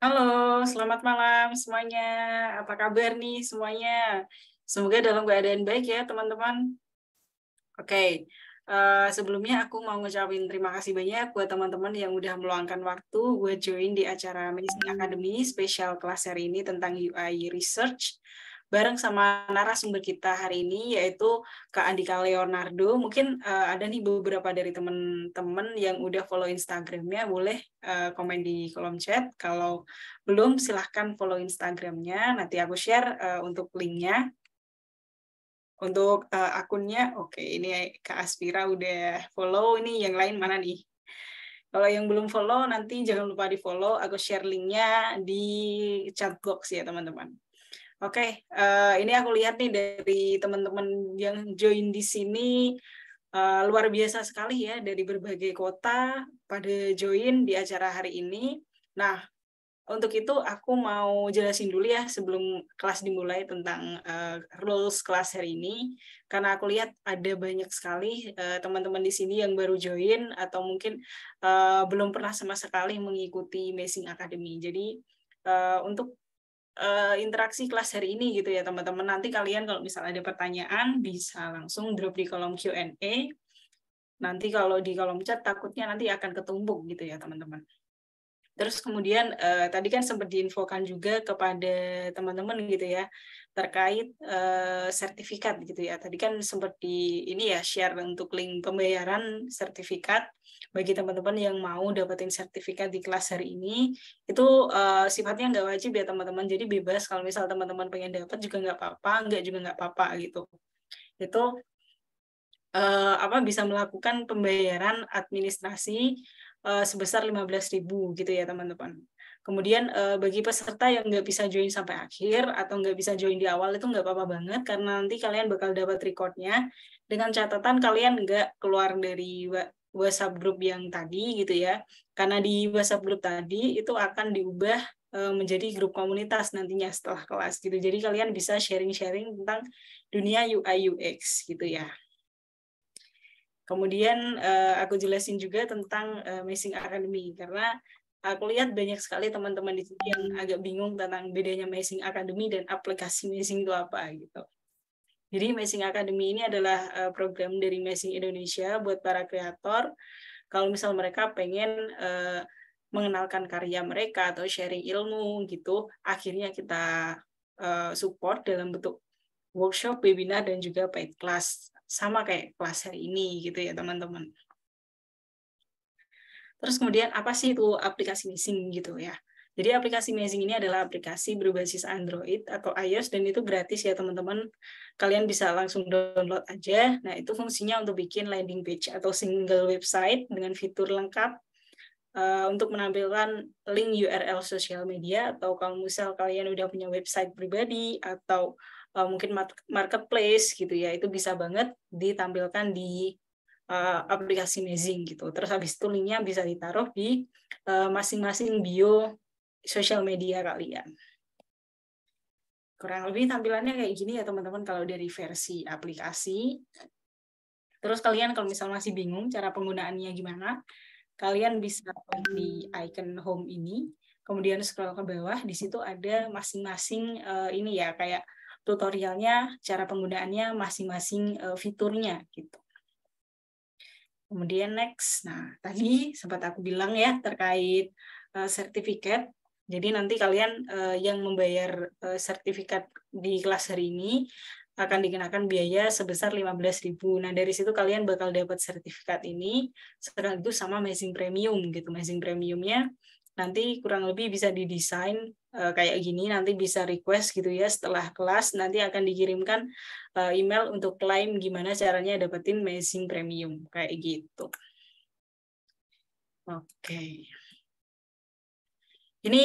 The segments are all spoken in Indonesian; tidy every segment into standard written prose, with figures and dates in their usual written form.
Halo, selamat malam semuanya. Apa kabar nih semuanya? Semoga dalam keadaan baik ya, teman-teman. Oke, sebelumnya aku mau ngucapin terima kasih banyak buat teman-teman yang udah meluangkan waktu buat join di acara Amazing Academy spesial kelas hari ini tentang UI Research bareng sama narasumber kita hari ini yaitu Kak Andika Leonardo. Mungkin ada nih beberapa dari teman-teman yang udah follow Instagramnya, boleh komen di kolom chat. Kalau belum, silahkan follow Instagramnya. Nanti aku share untuk linknya. Untuk akunnya, oke, ini Kak Aspira udah follow. Ini yang lain mana nih? Kalau yang belum follow, nanti jangan lupa di follow. Aku share linknya di chat box ya, teman-teman. Oke, ini aku lihat nih dari teman-teman yang join di sini, luar biasa sekali ya, dari berbagai kota pada join di acara hari ini. Nah, untuk itu aku mau jelasin dulu ya sebelum kelas dimulai tentang rules kelas hari ini, karena aku lihat ada banyak sekali teman-teman di sini yang baru join atau mungkin belum pernah sama sekali mengikuti Amazing Academy. Jadi untuk interaksi kelas hari ini gitu ya teman-teman, nanti kalian kalau misalnya ada pertanyaan bisa langsung drop di kolom Q&A. Nanti kalau di kolom chat takutnya nanti akan ketumpuk gitu ya teman-teman. Terus kemudian tadi kan sempat diinfokan juga kepada teman-teman gitu ya terkait sertifikat gitu ya. Tadi kan sempat di ini ya share untuk link pembayaran sertifikat bagi teman-teman yang mau dapetin sertifikat di kelas hari ini. Itu sifatnya nggak wajib ya teman-teman. Jadi bebas kalau misal teman-teman pengen dapat juga nggak apa-apa, nggak juga nggak apa-apa gitu. Itu bisa melakukan pembayaran administrasi sebesar 15.000 gitu ya teman-teman. Kemudian bagi peserta yang nggak bisa join sampai akhir atau nggak bisa join di awal itu nggak apa-apa banget karena nanti kalian bakal dapat recordnya dengan catatan kalian nggak keluar dari WhatsApp group yang tadi gitu ya. Karena di WhatsApp group tadi itu akan diubah menjadi grup komunitas nantinya setelah kelas gitu. Jadi kalian bisa sharing-sharing tentang dunia UI UX gitu ya. Kemudian aku jelasin juga tentang Amazing Academy karena aku lihat banyak sekali teman-teman di sini yang agak bingung tentang bedanya Amazing Academy dan aplikasi Amazing itu apa gitu. Jadi Amazing Academy ini adalah program dari Amazing Indonesia buat para kreator. Kalau misal mereka pengen mengenalkan karya mereka atau sharing ilmu gitu, akhirnya kita support dalam bentuk workshop, webinar, dan juga paid class. Sama kayak kelas hari ini gitu ya teman-teman. Terus kemudian apa sih itu aplikasi Amazing gitu ya. Jadi aplikasi Amazing ini adalah aplikasi berbasis Android atau iOS dan itu gratis ya teman-teman. Kalian bisa langsung download aja. Nah itu fungsinya untuk bikin landing page atau single website dengan fitur lengkap untuk menampilkan link URL sosial media atau kalau misal kalian udah punya website pribadi atau mungkin marketplace gitu ya, itu bisa banget ditampilkan di aplikasi Amazing gitu. Terus habis itu linknya bisa ditaruh di masing-masing bio sosial media kalian. Kurang lebih tampilannya kayak gini ya teman-teman kalau dari versi aplikasi. Terus kalian kalau misal masih bingung cara penggunaannya gimana, kalian bisa klik di icon home ini, kemudian scroll ke bawah, di situ ada masing-masing ini ya kayak tutorialnya, cara penggunaannya, masing-masing fiturnya gitu. Kemudian next, nah tadi sempat aku bilang ya terkait sertifikat. Jadi nanti kalian yang membayar sertifikat di kelas hari ini akan dikenakan biaya sebesar 15.000. Nah dari situ kalian bakal dapat sertifikat ini sekaligus sama Amazing Premium gitu. Amazing Premiumnya nanti kurang lebih bisa didesain kayak gini, nanti bisa request gitu ya setelah kelas, nanti akan dikirimkan email untuk klaim gimana caranya dapetin Amazing Premium kayak gitu. Oke. Ini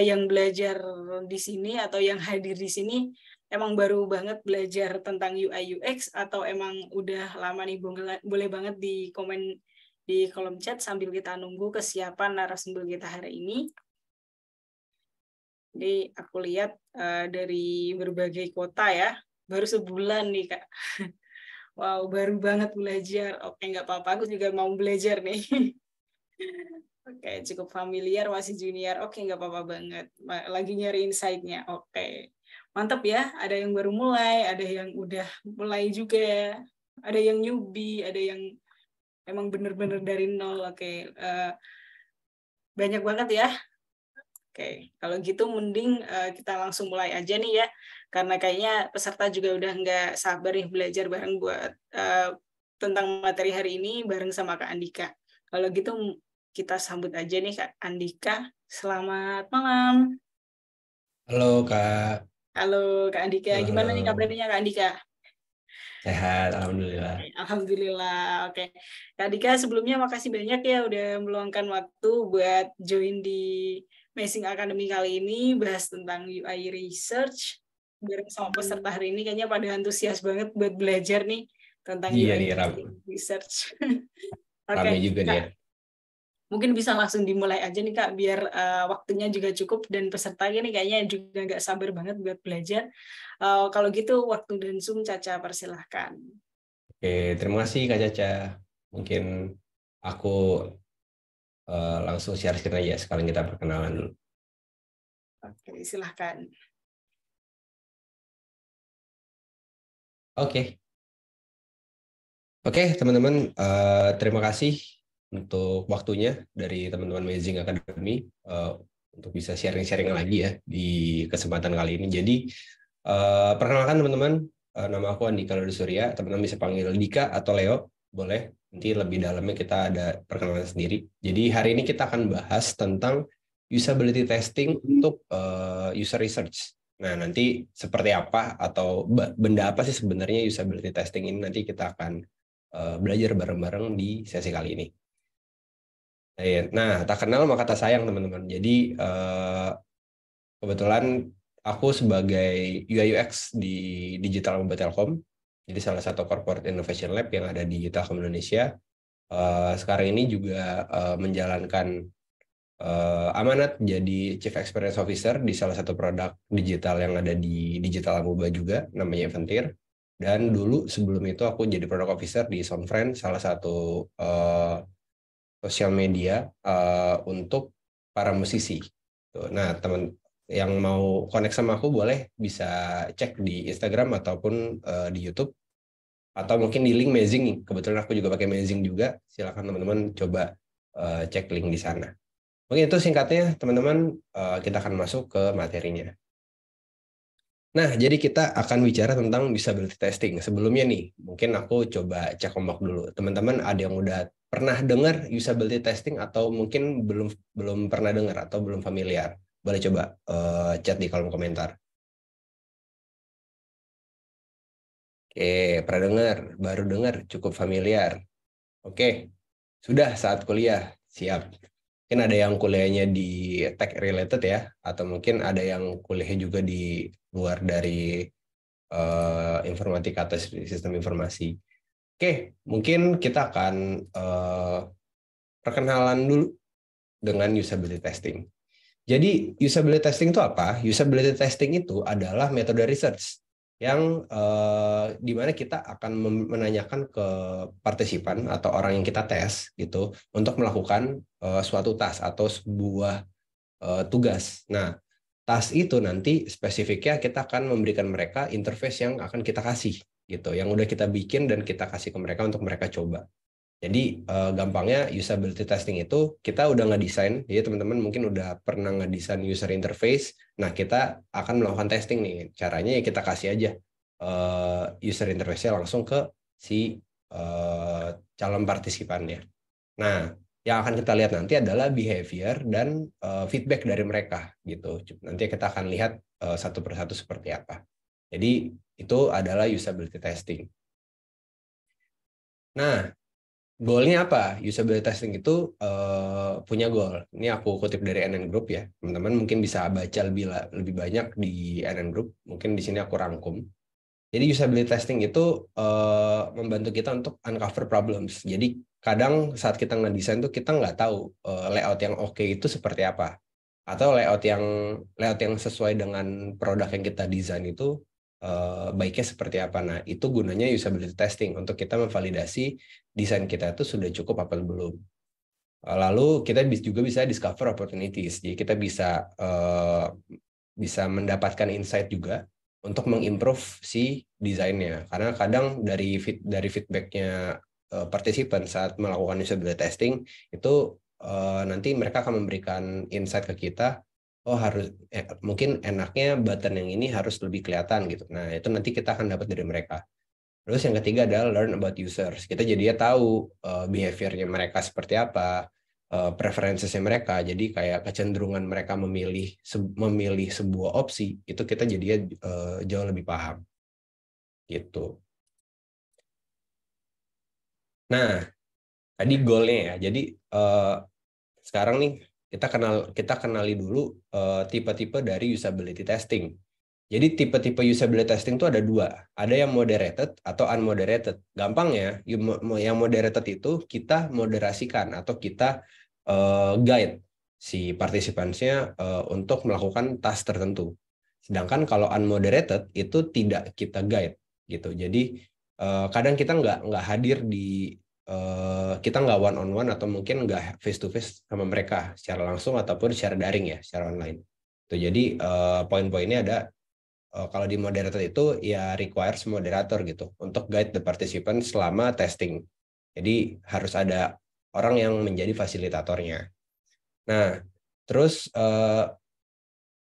yang belajar di sini atau yang hadir di sini emang baru banget belajar tentang UI UX atau emang udah lama nih, boleh banget di komen di kolom chat sambil kita nunggu kesiapan narasumber kita hari ini. Jadi aku lihat dari berbagai kota ya, baru sebulan nih Kak. Wow, baru banget belajar. Oke, nggak apa-apa, aku juga mau belajar nih. Oke, cukup familiar, masih junior. Oke, nggak apa-apa banget. Lagi nyari insight-nya. Oke. Mantap ya. Ada yang baru mulai, ada yang udah mulai juga. Ada yang newbie, ada yang emang bener-bener dari nol. Oke. Banyak banget ya. Oke, kalau gitu mending kita langsung mulai aja nih ya. Karena kayaknya peserta juga udah nggak sabar nih belajar bareng buat tentang materi hari ini bareng sama Kak Andika. Kalau gitu kita sambut aja nih Kak Andika. Selamat malam. Halo Kak, Halo Kak Andika, halo gimana halo, nih kabarnya Kak Andika? sehat, alhamdulillah. Alhamdulillah. Oke. Kak Andika sebelumnya makasih banyak ya udah meluangkan waktu buat join di Amazing Academy kali ini bahas tentang UI research. Bareng sama peserta hari ini kayaknya pada antusias banget buat belajar nih tentang Iya UI nih, research. Oke, rame juga nih Kak. ya. Mungkin bisa langsung dimulai aja nih Kak, biar waktunya juga cukup dan pesertanya nih kayaknya juga nggak sabar banget buat belajar. Kalau gitu waktu dan Zoom Caca persilahkan. Oke, terima kasih Kak Caca. Mungkin aku langsung share screen aja, sekarang kita perkenalan dulu. Oke, silahkan. Oke, oke teman-teman, terima kasih untuk waktunya dari teman-teman Amazing Academy untuk bisa sharing-sharing lagi ya di kesempatan kali ini. Jadi, perkenalkan teman-teman, nama aku Andika Lodi Surya, teman-teman bisa panggil Dika atau Leo, boleh. Nanti lebih dalamnya kita ada perkenalan sendiri. Jadi hari ini kita akan bahas tentang usability testing untuk user research. Nah, nanti seperti apa atau benda apa sih sebenarnya usability testing ini, nanti kita akan belajar bareng-bareng di sesi kali ini. Nah, tak kenal maka tak sayang teman-teman. Jadi kebetulan aku sebagai UI UX di Digital Mobile Telkom, jadi salah satu corporate innovation lab yang ada di Telkom Indonesia. Sekarang ini juga menjalankan amanat jadi Chief Experience Officer di salah satu produk digital yang ada di Digital Amuba juga, namanya Eventir. Dan dulu sebelum itu aku jadi Product Officer di Soundfriend, salah satu sosial media untuk para musisi. Nah, teman yang mau connect sama aku boleh bisa cek di Instagram ataupun di YouTube, atau mungkin di link Mazing. Kebetulan aku juga pakai Mazing juga. Silakan teman-teman coba cek link di sana. Mungkin itu singkatnya, teman-teman. Kita akan masuk ke materinya. Nah, jadi kita akan bicara tentang usability testing. Sebelumnya nih, mungkin aku coba cek ombak dulu. Teman-teman ada yang udah pernah dengar usability testing atau mungkin belum belum pernah dengar atau belum familiar? Boleh coba chat di kolom komentar. Oke, pernah dengar, baru dengar, cukup familiar. Oke, sudah saat kuliah, siap. Mungkin ada yang kuliahnya di tech related ya, atau mungkin ada yang kuliahnya juga di luar dari informatika atau sistem informasi. Oke, mungkin kita akan perkenalan dulu dengan usability testing. Jadi usability testing itu apa? Usability testing itu adalah metode research yang di mana kita akan menanyakan ke partisipan atau orang yang kita tes gitu untuk melakukan suatu task atau sebuah tugas. Nah, task itu nanti spesifiknya kita akan memberikan mereka interface yang akan kita kasih gitu, yang udah kita bikin dan kita kasih ke mereka untuk mereka coba. Jadi gampangnya usability testing itu kita udah ngedesain, jadi teman-teman mungkin udah pernah ngedesain user interface. Nah, kita akan melakukan testing nih. Caranya ya kita kasih aja user interface-nya langsung ke si calon partisipannya. Nah, yang akan kita lihat nanti adalah behavior dan feedback dari mereka gitu. Nanti kita akan lihat satu persatu seperti apa. Jadi itu adalah usability testing. Nah, goalnya apa? Usability testing itu punya goal. Ini aku kutip dari NN Group ya. Teman-teman mungkin bisa baca lebih banyak di NN Group. Mungkin di sini aku rangkum. Jadi usability testing itu membantu kita untuk uncover problems. Jadi kadang saat kita ngedesain tuh kita nggak tahu layout yang oke itu seperti apa. Atau layout yang sesuai dengan produk yang kita desain itu baiknya seperti apa. Nah, itu gunanya usability testing untuk kita memvalidasi desain kita itu sudah cukup apa belum. Lalu kita juga bisa discover opportunities. Jadi kita bisa mendapatkan insight juga untuk mengimprove si desainnya. Karena kadang dari feedbacknya partisipan saat melakukan usability testing itu nanti mereka akan memberikan insight ke kita. Oh mungkin enaknya button yang ini harus lebih kelihatan gitu. Nah itu nanti kita akan dapat dari mereka. Terus yang ketiga adalah learn about users. Kita jadinya tahu behaviornya mereka seperti apa, preferensinya mereka. Jadi kayak kecenderungan mereka memilih sebuah opsi itu kita jadinya jauh lebih paham. Gitu. Nah, tadi goalnya ya. Jadi sekarang nih kita kenali dulu tipe-tipe dari usability testing. Jadi tipe-tipe usability testing itu ada dua. Ada yang moderated atau unmoderated. Gampang ya, yang moderated itu kita moderasikan atau kita guide si partisipansnya untuk melakukan task tertentu. Sedangkan kalau unmoderated itu tidak kita guide gitu. Jadi kadang kita nggak hadir di kita nggak one on one atau mungkin nggak face to face sama mereka secara langsung ataupun secara daring ya, secara online. Tuh, jadi poin-poinnya ada kalau di moderator itu ya requires moderator gitu untuk guide the participant selama testing. Jadi harus ada orang yang menjadi fasilitatornya. Nah, terus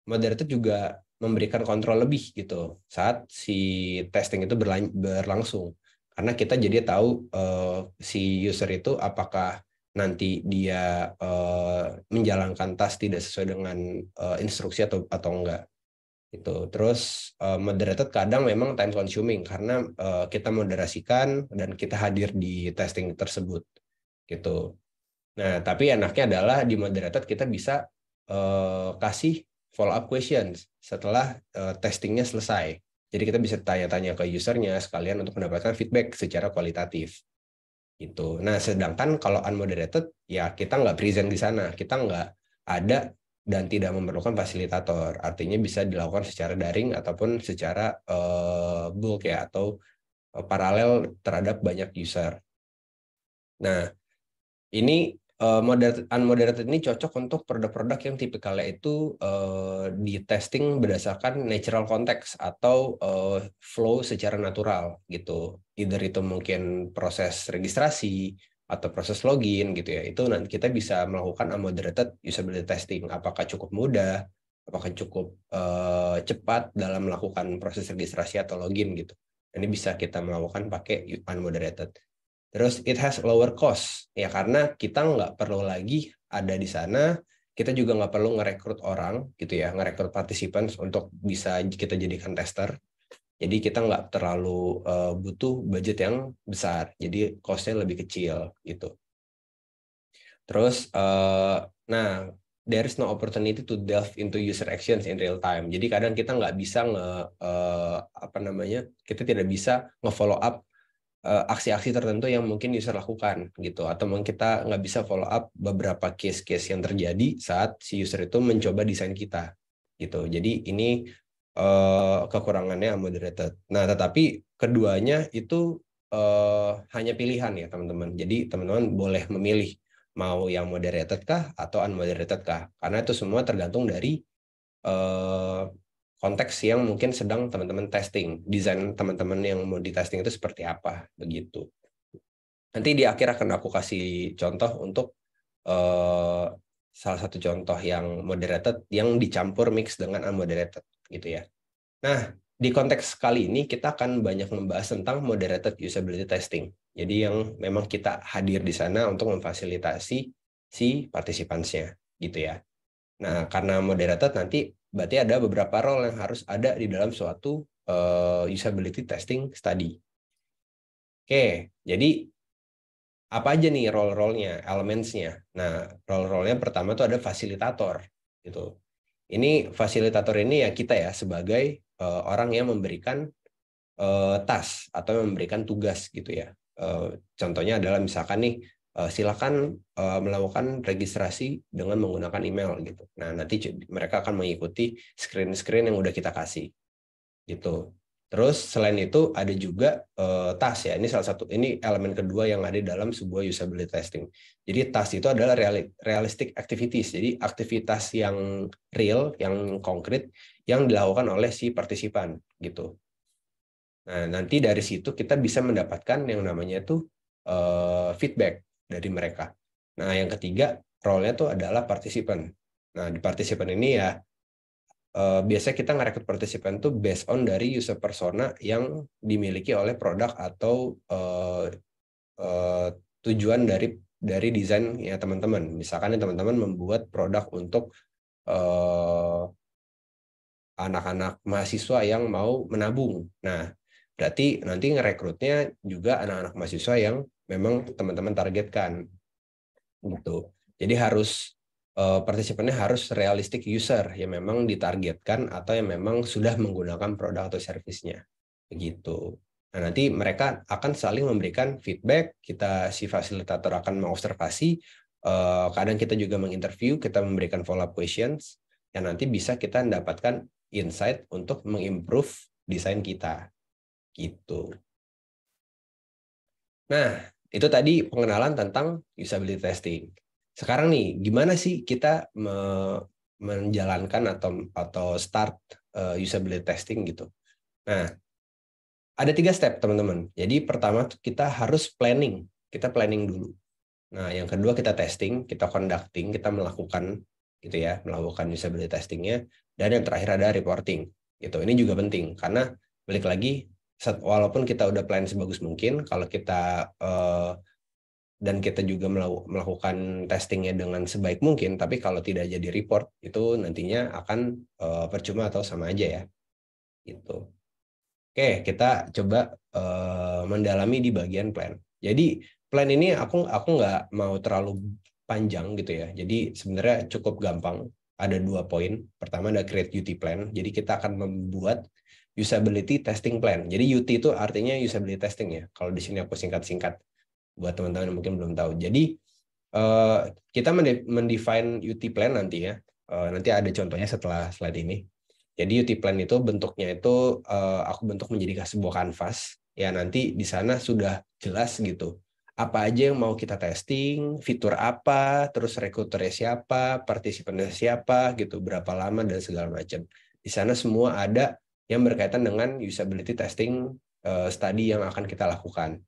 moderator juga memberikan kontrol lebih gitu saat si testing itu berlangsung. Karena kita jadi tahu si user itu apakah nanti dia menjalankan task tidak sesuai dengan instruksi atau enggak. Itu terus moderated kadang memang time consuming karena kita moderasikan dan kita hadir di testing tersebut gitu. Nah tapi enaknya adalah di moderated kita bisa kasih follow up questions setelah testingnya selesai. Jadi kita bisa tanya-tanya ke usernya sekalian untuk mendapatkan feedback secara kualitatif gitu. Nah sedangkan kalau unmoderated ya kita nggak present di sana, kita nggak ada dan tidak memerlukan fasilitator. Artinya bisa dilakukan secara daring ataupun secara bulk ya atau paralel terhadap banyak user. Nah, ini unmoderated ini cocok untuk produk-produk yang tipikalnya itu di testing berdasarkan natural context atau flow secara natural gitu. Either itu mungkin proses registrasi atau proses login gitu ya. Itu nanti kita bisa melakukan unmoderated usability testing. Apakah cukup mudah, apakah cukup cepat dalam melakukan proses registrasi atau login gitu. Ini bisa kita melakukan pakai unmoderated. Terus it has lower cost ya karena kita nggak perlu lagi ada di sana, kita juga nggak perlu ngerekrut orang gitu ya, ngerekrut participants untuk bisa kita jadikan tester. Jadi kita nggak terlalu butuh budget yang besar, jadi cost-nya lebih kecil gitu. Terus nah there is no opportunity to delve into user actions in real time. Jadi kadang kita nggak bisa kita tidak bisa nge-follow up aksi-aksi tertentu yang mungkin user lakukan gitu, atau mungkin kita nggak bisa follow up beberapa case-case yang terjadi saat si user itu mencoba desain kita gitu. Jadi ini kekurangannya unmoderated. Nah tetapi keduanya itu hanya pilihan ya teman-teman. Jadi teman-teman boleh memilih mau yang moderated kah atau unmoderated kah, karena itu semua tergantung dari konteks yang mungkin sedang teman-teman testing, desain teman-teman yang mau di testing itu seperti apa, begitu. Nanti di akhir akan aku kasih contoh untuk salah satu contoh yang moderated yang dicampur mix dengan unmoderated, gitu ya. Nah, di konteks kali ini kita akan banyak membahas tentang moderated usability testing. Jadi yang memang kita hadir di sana untuk memfasilitasi si partisipansnya, gitu ya. Nah, karena moderated nanti berarti ada beberapa role yang harus ada di dalam suatu usability testing study. Oke, jadi apa aja nih role-role-nya, elements-nya? Nah, role-role-nya pertama tuh ada fasilitator, gitu. Ini fasilitator ini ya kita ya sebagai orang yang memberikan task atau memberikan tugas gitu ya. Contohnya adalah misalkan nih silakan melakukan registrasi dengan menggunakan email gitu. Nah, nanti mereka akan mengikuti screen-screen yang udah kita kasih gitu. Terus selain itu ada juga task ya. Ini salah satu, ini elemen kedua yang ada dalam sebuah usability testing. Jadi task itu adalah realistic activities. Jadi aktivitas yang real, yang konkret, yang dilakukan oleh si partisipan gitu. Nah, nanti dari situ kita bisa mendapatkan yang namanya itu feedback dari mereka. Nah, yang ketiga role-nya itu adalah partisipan. Nah, di partisipan ini ya biasanya kita ngerekrut partisipan tuh based on dari user persona yang dimiliki oleh produk atau tujuan dari desain ya teman-teman. Misalkan teman-teman membuat produk untuk anak-anak mahasiswa yang mau menabung. Nah, berarti nanti ngerekrutnya juga anak-anak mahasiswa yang memang teman-teman targetkan gitu. Jadi harus partisipannya harus realistic user yang memang ditargetkan atau yang memang sudah menggunakan produk atau servisnya. Begitu. Nah, nanti mereka akan saling memberikan feedback, kita si fasilitator akan mengobservasi, kadang kita juga menginterview, kita memberikan follow-up questions, yang nanti bisa kita mendapatkan insight untuk mengimprove desain kita. Gitu. Nah, itu tadi pengenalan tentang usability testing. Sekarang nih, gimana sih kita menjalankan atau start usability testing gitu. Nah, ada 3 step teman-teman. Jadi pertama kita harus planning. Kita planning dulu. Nah, yang kedua kita testing, kita conducting, kita melakukan gitu ya, melakukan usability testingnya. Dan yang terakhir ada reporting. Gitu. Ini juga penting karena balik lagi walaupun kita udah plan sebagus mungkin, kalau kita dan kita juga melakukan testingnya dengan sebaik mungkin, tapi kalau tidak jadi report itu nantinya akan percuma atau sama aja ya. Gitu. Oke, kita coba mendalami di bagian plan. Jadi plan ini aku nggak mau terlalu panjang gitu ya. Jadi sebenarnya cukup gampang. Ada 2 poin. Pertama ada create UT plan. Jadi kita akan membuat usability testing plan. Jadi UT itu artinya usability testing ya. Kalau di sini aku singkat-singkat buat teman-teman yang mungkin belum tahu. Jadi kita mendefine UT plan nanti ya. Nanti ada contohnya setelah slide ini. Jadi UT plan itu bentuknya itu aku bentuk menjadi sebuah kanvas. Ya nanti di sana sudah jelas gitu. Apa aja yang mau kita testing, fitur apa, terus rekruternya siapa, partisipannya siapa, gitu, berapa lama dan segala macam. Di sana semua ada yang berkaitan dengan usability testing study yang akan kita lakukan.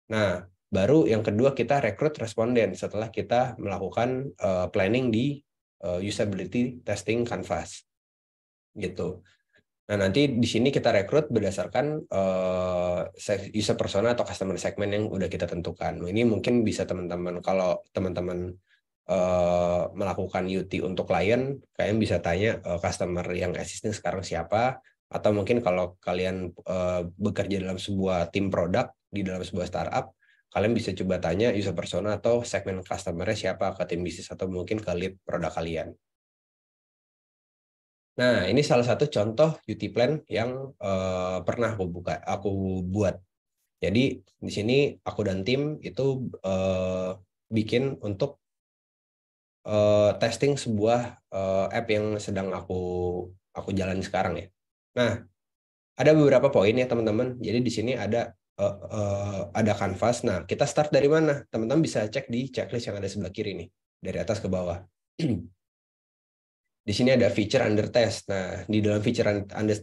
Nah, baru yang kedua kita rekrut responden setelah kita melakukan planning di usability testing canvas gitu. Nah, nanti di sini kita rekrut berdasarkan user persona atau customer segment yang udah kita tentukan. Ini mungkin bisa teman-teman, kalau teman-teman melakukan UT untuk klien, kalian bisa tanya customer yang existing sekarang siapa, atau mungkin kalau kalian bekerja dalam sebuah tim produk di dalam sebuah startup, kalian bisa coba tanya user persona atau segmen customer-nya siapa ke tim bisnis atau mungkin ke lead produk kalian. Nah, ini salah satu contoh UT plan yang pernah aku buat. Jadi di sini aku dan tim itu bikin untuk testing sebuah app yang sedang aku jalani sekarang ya. Nah, ada beberapa poin ya teman-teman. Jadi di sini ada canvas. Nah, kita start dari mana? Teman-teman bisa cek di checklist yang ada sebelah kiri nih, dari atas ke bawah. Di sini ada feature under test. Nah, di dalam feature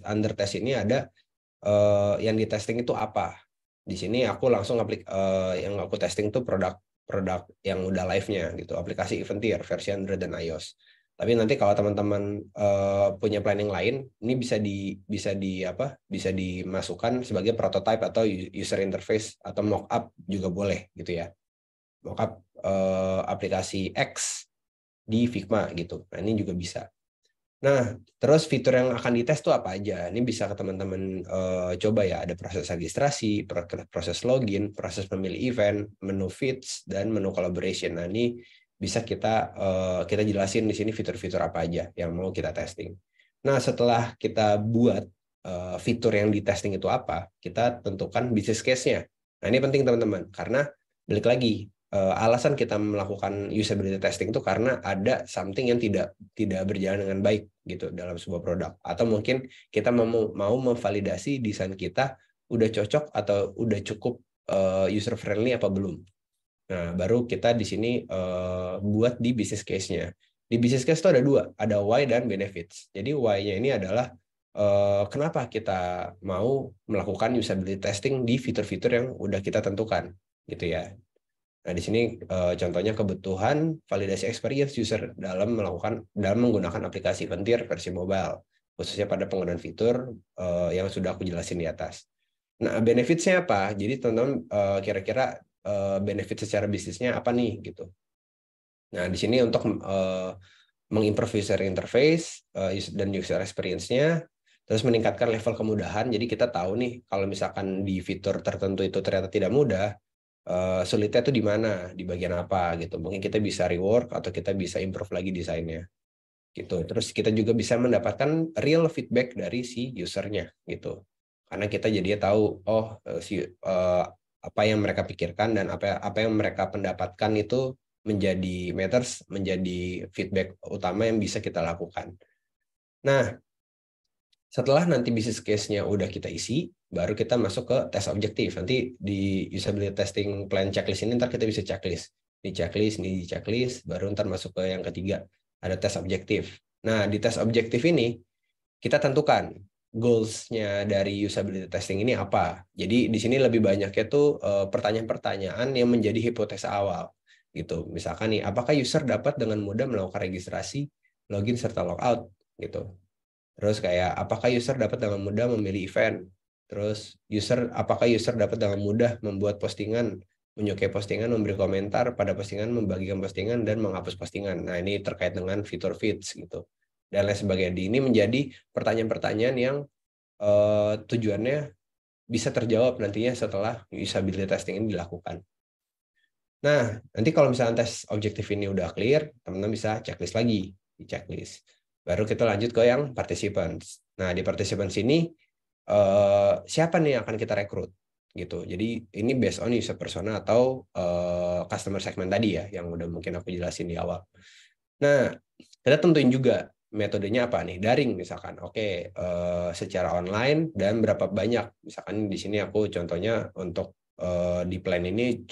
under test ini ada yang di testing itu apa. Di sini aku langsung yang aku testing itu produk yang udah live-nya gitu, aplikasi Eventyr versi Android dan iOS. Tapi nanti kalau teman-teman punya planning lain, ini bisa dimasukkan sebagai prototype atau user interface atau mockup juga boleh gitu ya. Mockup aplikasi X di Figma gitu. Nah, ini juga bisa. Nah, terus fitur yang akan dites tuh apa aja? Ini bisa ke teman-teman coba ya. Ada proses registrasi, proses login, proses memilih event, menu feeds, dan menu collaboration. Nah, ini bisa kita jelasin di sini fitur-fitur apa aja yang mau kita testing. Nah, setelah kita buat fitur yang di testing itu apa, kita tentukan business case-nya. Nah, ini penting teman-teman, karena balik lagi, alasan kita melakukan usability testing itu karena ada something yang tidak berjalan dengan baik gitu dalam sebuah produk, atau mungkin kita mau memvalidasi desain kita udah cocok atau udah cukup user friendly apa belum. Nah, baru kita di sini buat di business case-nya. Di business case itu ada dua, ada why dan benefits. Jadi why-nya ini adalah kenapa kita mau melakukan usability testing di fitur-fitur yang udah kita tentukan, gitu ya. Nah, di sini contohnya kebutuhan validasi experience user dalam menggunakan aplikasi Ventir versi mobile, khususnya pada penggunaan fitur yang sudah aku jelasin di atas. Nah, benefits-nya apa? Jadi teman-teman kira-kira benefit secara bisnisnya apa nih gitu. Nah, di sini untuk mengimprove user interface dan user experience-nya, terus meningkatkan level kemudahan. Jadi kita tahu nih kalau misalkan di fitur tertentu itu ternyata tidak mudah, sulitnya itu di mana, di bagian apa gitu. Mungkin kita bisa rework atau kita bisa improve lagi desainnya gitu. Terus kita juga bisa mendapatkan real feedback dari si usernya gitu. Karena kita jadinya tahu apa yang mereka pikirkan dan apa yang mereka pendapatkan itu menjadi feedback utama yang bisa kita lakukan. Nah, setelah nanti business case-nya udah kita isi, baru kita masuk ke tes objektif. Nanti di usability testing plan checklist ini ntar kita bisa checklist. Di checklist, baru ntar masuk ke yang ketiga, ada tes objektif. Nah, di tes objektif ini, kita tentukan goals-nya dari usability testing ini apa. Jadi di sini lebih banyaknya tuh pertanyaan-pertanyaan yang menjadi hipotesa awal. Gitu. Misalkan nih, apakah user dapat dengan mudah melakukan registrasi, login, serta logout? Gitu. Terus kayak apakah user dapat dengan mudah memilih event? Terus apakah user dapat dengan mudah membuat postingan, menyukai postingan, memberi komentar pada postingan, membagikan postingan, dan menghapus postingan. Nah, ini terkait dengan fitur feeds gitu. Dan lain sebagainya. Ini menjadi pertanyaan-pertanyaan yang tujuannya bisa terjawab nantinya setelah usability testing ini dilakukan. Nah, nanti kalau misalnya tes objektif ini udah clear, teman-teman bisa checklist lagi. Di checklist. Baru kita lanjut ke yang participants. Nah, di participants ini siapa nih yang akan kita rekrut gitu. Jadi ini based on user persona atau customer segment tadi ya, yang udah mungkin aku jelasin di awal. Nah, kita tentuin juga metodenya apa nih, daring misalkan. Oke, secara online dan berapa banyak. Misalkan di sini aku contohnya untuk di plan ini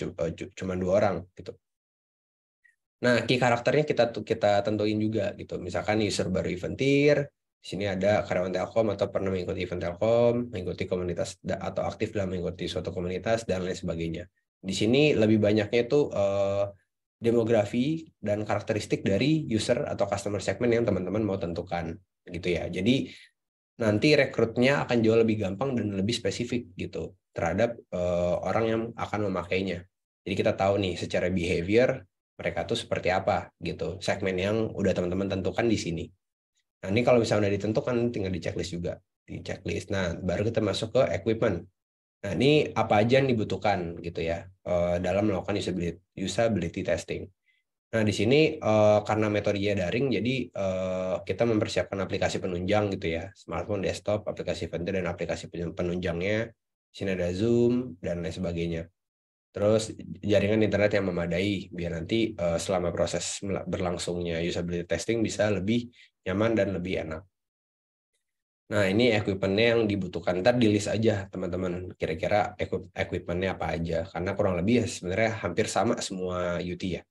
cuma 2 orang gitu. Nah, key karakternya kita tentuin juga gitu. Misalkan user baru Eventir, di sini ada karyawan Telkom atau pernah mengikuti event Telkom, mengikuti komunitas atau aktif dalam mengikuti suatu komunitas dan lain sebagainya. Di sini lebih banyaknya itu demografi dan karakteristik dari user atau customer segment yang teman-teman mau tentukan gitu ya. Jadi nanti rekrutnya akan jauh lebih gampang dan lebih spesifik gitu terhadap orang yang akan memakainya. Jadi kita tahu nih secara behavior mereka tuh seperti apa gitu, segmen yang udah teman-teman tentukan di sini. Nah, ini kalau misalnya udah ditentukan tinggal di checklist juga, di checklist. Nah, baru kita masuk ke equipment. Nah, ini apa aja yang dibutuhkan gitu ya dalam melakukan usability testing. Nah, di sini karena metodenya daring, jadi kita mempersiapkan aplikasi penunjang gitu ya, smartphone, desktop, aplikasi Ventir dan aplikasi penunjangnya. Di sini ada Zoom dan lain sebagainya. Terus jaringan internet yang memadai biar nanti selama proses berlangsungnya usability testing bisa lebih nyaman dan lebih enak. Nah, ini equipment-nya yang dibutuhkan. Ntar di list aja teman-teman kira-kira equipment-nya apa aja. Karena kurang lebih ya sebenarnya hampir sama semua UT ya.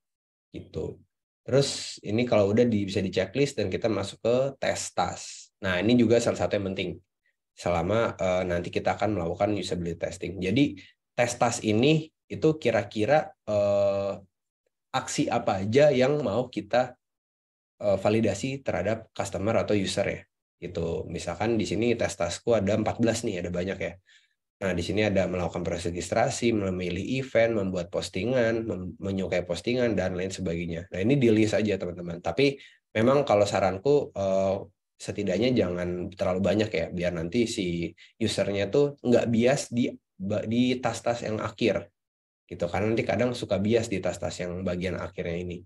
Gitu. Terus ini kalau udah bisa di checklist dan kita masuk ke tes task. Nah, ini juga salah satu yang penting selama nanti kita akan melakukan usability testing. Jadi tes task ini itu kira-kira aksi apa aja yang mau kita validasi terhadap customer atau user ya. Gitu. Misalkan di sini tes taskku ada 14 nih, ada banyak ya. Nah, di sini ada melakukan proses registrasi, memilih event, membuat postingan, menyukai postingan, dan lain sebagainya. Nah, ini di list aja, teman-teman. Tapi memang kalau saranku, setidaknya jangan terlalu banyak ya, biar nanti si usernya tuh nggak bias di tas-tas yang akhir. Gitu. Karena nanti kadang suka bias di tas-tas yang bagian akhirnya ini.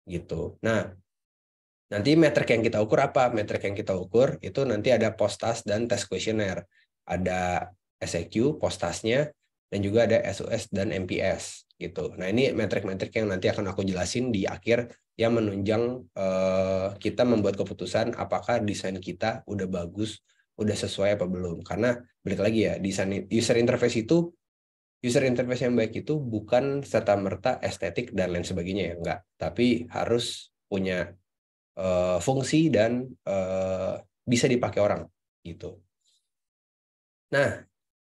Gitu. Nah, nanti metrik yang kita ukur apa? Metrik yang kita ukur itu nanti ada post task dan test questionnaire. Ada SEQ, post tasknya, dan juga ada SOS dan MPS. gitu. Nah, ini metrik-metrik yang nanti akan aku jelasin di akhir yang menunjang kita membuat keputusan apakah desain kita udah bagus, udah sesuai apa belum. Karena balik lagi ya, desain user interface yang baik itu bukan serta-merta estetik dan lain sebagainya ya, enggak. Tapi harus punya fungsi dan bisa dipakai orang gitu. Nah,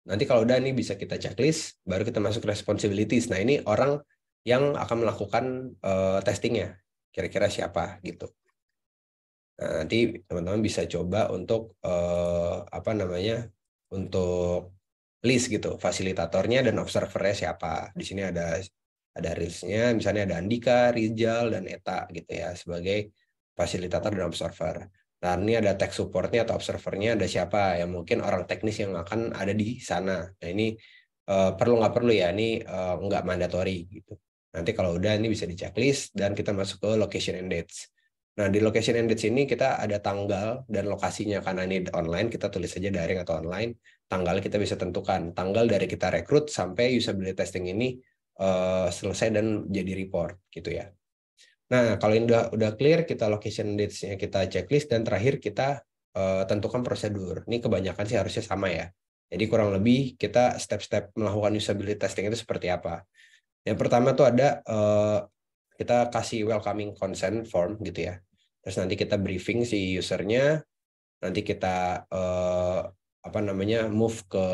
nanti kalau udah nih bisa kita checklist, baru kita masuk responsibilities. Nah, ini orang yang akan melakukan testingnya, kira-kira siapa gitu. Nah, nanti teman-teman bisa coba untuk untuk list gitu, fasilitatornya dan observernya siapa. Di sini ada listnya, misalnya ada Andika, Rizal, dan Eta gitu ya sebagai fasilitator dan observer. Nah, ini ada tech supportnya atau observernya ada siapa, yang mungkin orang teknis yang akan ada di sana. Nah, ini perlu nggak perlu ya, ini nggak mandatory gitu. Nanti kalau udah ini bisa di checklist dan kita masuk ke location and dates. Nah, di location and dates ini kita ada tanggal dan lokasinya, karena ini online, kita tulis saja daring atau online. Tanggal kita bisa tentukan, tanggal dari kita rekrut sampai usability testing ini selesai dan jadi report gitu ya. Nah, kalau ini udah clear, kita location dates-nya kita checklist, dan terakhir kita tentukan prosedur. Ini kebanyakan sih harusnya sama ya. Jadi kurang lebih kita step-step melakukan usability testing itu seperti apa. Yang pertama tuh ada kita kasih welcoming consent form gitu ya. Terus nanti kita briefing si usernya, nanti kita move ke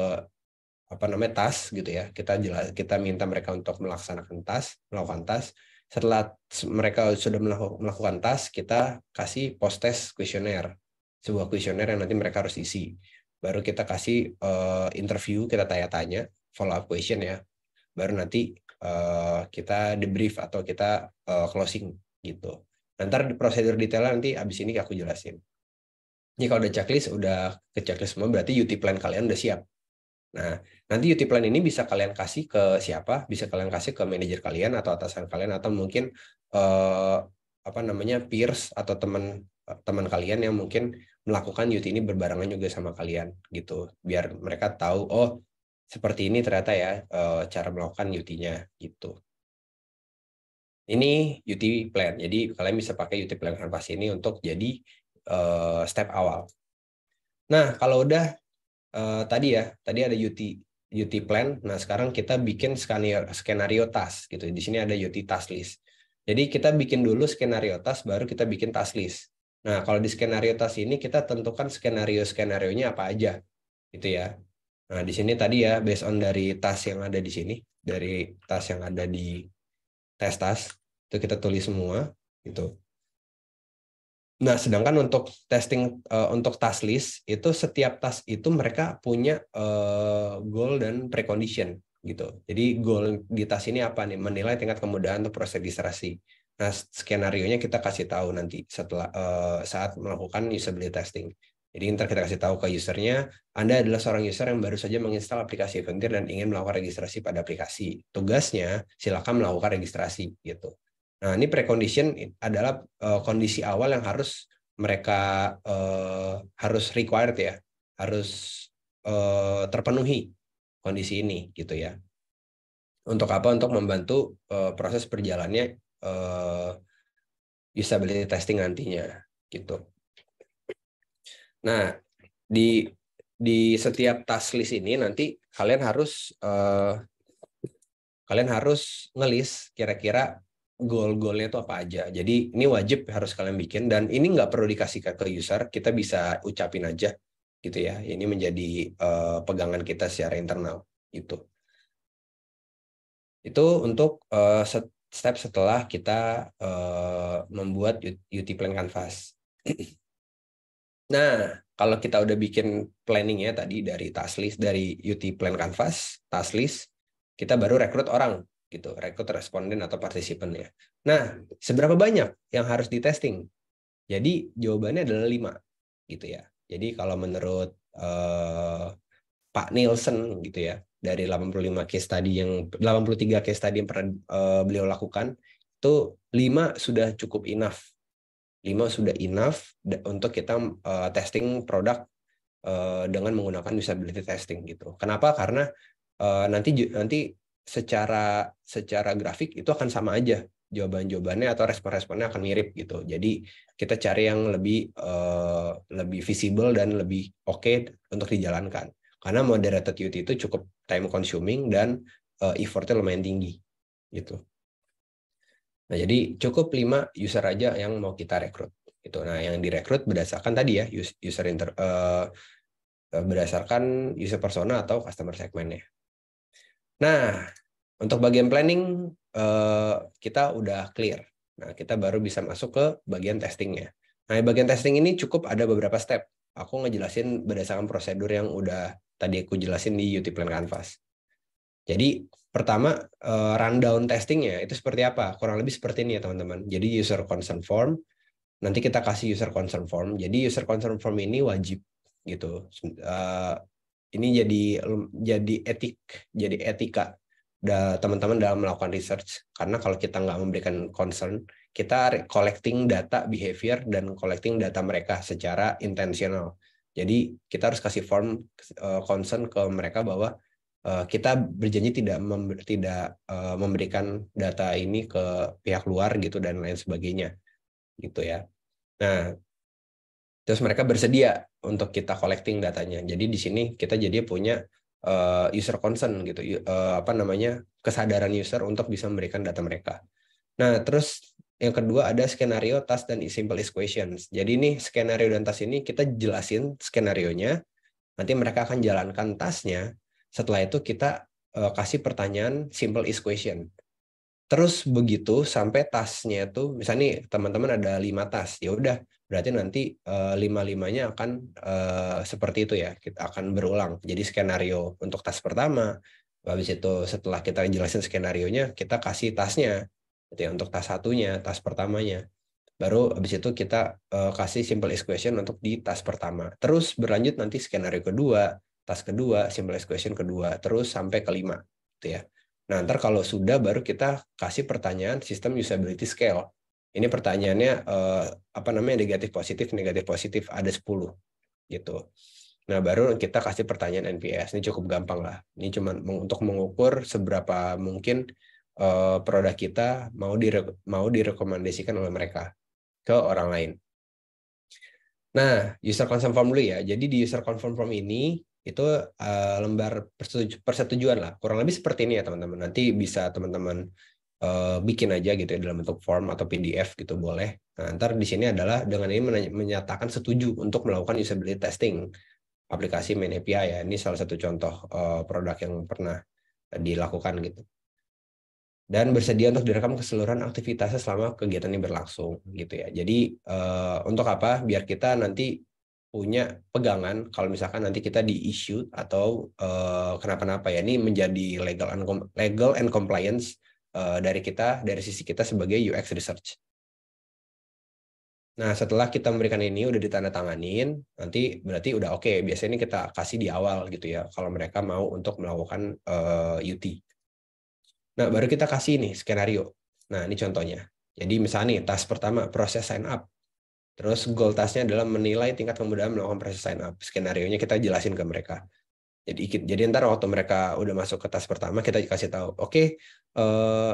task gitu ya. Kita minta mereka untuk melakukan task. Setelah mereka sudah melakukan task, kita kasih post test kuesioner, sebuah kuesioner yang nanti mereka harus isi. Baru kita kasih interview, kita tanya-tanya, follow up question ya. Baru nanti kita debrief atau kita closing gitu. Ntar prosedur detailnya nanti abis ini aku jelasin. Ini kalau udah checklist, udah ke checklist semua, berarti UT plan kalian udah siap. Nah, nanti UT plan ini bisa kalian kasih ke siapa? Bisa kalian kasih ke manajer kalian atau atasan kalian, atau mungkin peers atau teman kalian yang mungkin melakukan UT ini berbarengan juga sama kalian gitu. Biar mereka tahu, oh seperti ini ternyata ya cara melakukan UT-nya gitu. Ini UT plan. Jadi kalian bisa pakai UT plan Canvas ini untuk jadi step awal. Nah, kalau udah tadi ada UT plan. Nah, sekarang kita bikin skenario task gitu. Di sini ada UT task list. Jadi kita bikin dulu skenario task, baru kita bikin task list. Nah, kalau di skenario task ini kita tentukan skenario-skenarionya apa aja gitu ya. Nah, di sini tadi ya based on dari task yang ada di sini, dari task yang ada di task itu kita tulis semua gitu. Nah, sedangkan untuk testing untuk task list itu setiap task itu mereka punya goal dan precondition gitu. Jadi goal di task ini apa nih? Menilai tingkat kemudahan untuk proses registrasi. Nah, skenario-nya kita kasih tahu nanti setelah saat melakukan usability testing. Jadi ntar kita kasih tahu ke usernya, Anda adalah seorang user yang baru saja menginstal aplikasi Eventir dan ingin melakukan registrasi pada aplikasi. Tugasnya silakan melakukan registrasi gitu. Nah, ini precondition adalah kondisi awal yang harus mereka harus required ya, harus terpenuhi kondisi ini gitu ya. Untuk apa? Untuk membantu proses berjalannya usability testing nantinya gitu. Nah, di setiap task list ini nanti kalian harus ngelis kira-kira goal-goalnya itu apa aja. Jadi ini wajib harus kalian bikin, dan ini nggak perlu dikasih ke user, kita bisa ucapin aja gitu ya. Ini menjadi pegangan kita secara internal gitu. Itu untuk step setelah kita membuat UT plan Canvas. Nah, kalau kita udah bikin planning ya tadi dari task list, dari UT plan Canvas, task list, kita baru rekrut orang gitu, rekrut responden atau partisipan ya. Nah, seberapa banyak yang harus di testing? Jadi jawabannya adalah 5 gitu ya. Jadi kalau menurut Pak Nielsen gitu ya, dari 83 case study yang pernah beliau lakukan, itu 5 sudah cukup enough. 5 sudah enough untuk kita testing produk dengan menggunakan usability testing gitu. Kenapa? Karena nanti secara grafik itu akan sama aja, jawabannya atau respon-responnya akan mirip gitu. Jadi kita cari yang lebih visible dan lebih oke untuk dijalankan. Karena moderated UT itu cukup time consuming dan effortnya lumayan tinggi gitu. Nah, jadi cukup 5 user aja yang mau kita rekrut. Gitu. Nah, yang direkrut berdasarkan tadi ya, berdasarkan user persona atau customer segmentnya. Nah, untuk bagian planning kita udah clear. Nah, kita baru bisa masuk ke bagian testingnya. Nah, bagian testing ini cukup ada beberapa step. Aku ngejelasin berdasarkan prosedur yang udah tadi aku jelasin di UT Plan Canvas. Jadi pertama rundown testingnya itu seperti apa? Kurang lebih seperti ini ya teman-teman. Jadi user consent form, nanti kita kasih user consent form. Jadi user consent form ini wajib gitu. Ini jadi etika teman-teman dalam melakukan research. Karena kalau kita nggak memberikan concern, kita collecting data behavior dan collecting data mereka secara intensional. Jadi kita harus kasih form concern ke mereka bahwa kita berjanji tidak memberikan data ini ke pihak luar gitu dan lain sebagainya gitu ya. Nah, terus mereka bersedia untuk kita collecting datanya. Jadi di sini kita jadi punya user consent gitu, kesadaran user untuk bisa memberikan data mereka. Nah, terus yang kedua ada skenario, task, dan simple equations. Jadi ini skenario dan task ini kita jelasin skenarionya, nanti mereka akan jalankan tasknya. Setelah itu kita kasih pertanyaan simple equation. Terus begitu sampai tasknya itu, misalnya nih teman-teman ada 5 task, ya udah berarti nanti 5-5-nya akan seperti itu ya, kita akan berulang. Jadi skenario untuk task pertama, habis itu setelah kita jelasin skenarionya, kita kasih tasknya, gitu ya, untuk task satunya, task pertamanya. Baru habis itu kita kasih simple equation untuk di task pertama. Terus berlanjut nanti skenario kedua, task kedua, simple equation kedua, terus sampai kelima, gitu ya. Nah, ntar kalau sudah baru kita kasih pertanyaan sistem usability scale. Ini pertanyaannya negatif positif ada 10 gitu. Nah, baru kita kasih pertanyaan NPS. Ini cukup gampang lah. Ini cuma untuk mengukur seberapa mungkin produk kita mau direkomendasikan oleh mereka ke orang lain. Nah, user consent form dulu ya. Jadi di user consent form ini itu lembar persetujuan lah. Kurang lebih seperti ini ya teman-teman. Nanti bisa teman-teman bikin aja gitu ya dalam bentuk form atau PDF gitu boleh. Nah, ntar di sini adalah dengan ini menyatakan setuju untuk melakukan usability testing aplikasi main API ya. Ini salah satu contoh produk yang pernah dilakukan gitu. Dan bersedia untuk direkam keseluruhan aktivitasnya selama kegiatan ini berlangsung gitu ya. Jadi untuk apa? Biar kita nanti punya pegangan kalau misalkan nanti kita di issue atau kenapa-napa ya. Ini menjadi legal and compliance dari sisi kita sebagai UX research. Nah, setelah kita memberikan ini udah ditandatanganin, nanti berarti udah oke. Biasanya ini kita kasih di awal gitu ya kalau mereka mau untuk melakukan UT. Nah, baru kita kasih nih skenario. Nah, ini contohnya. Jadi misalnya nih, task pertama, proses sign up. Terus goal tasknya adalah menilai tingkat kemudahan melakukan proses sign up. Skenario-nya kita jelasin ke mereka. Jadi ntar waktu mereka udah masuk ke task pertama, kita kasih tahu, oke,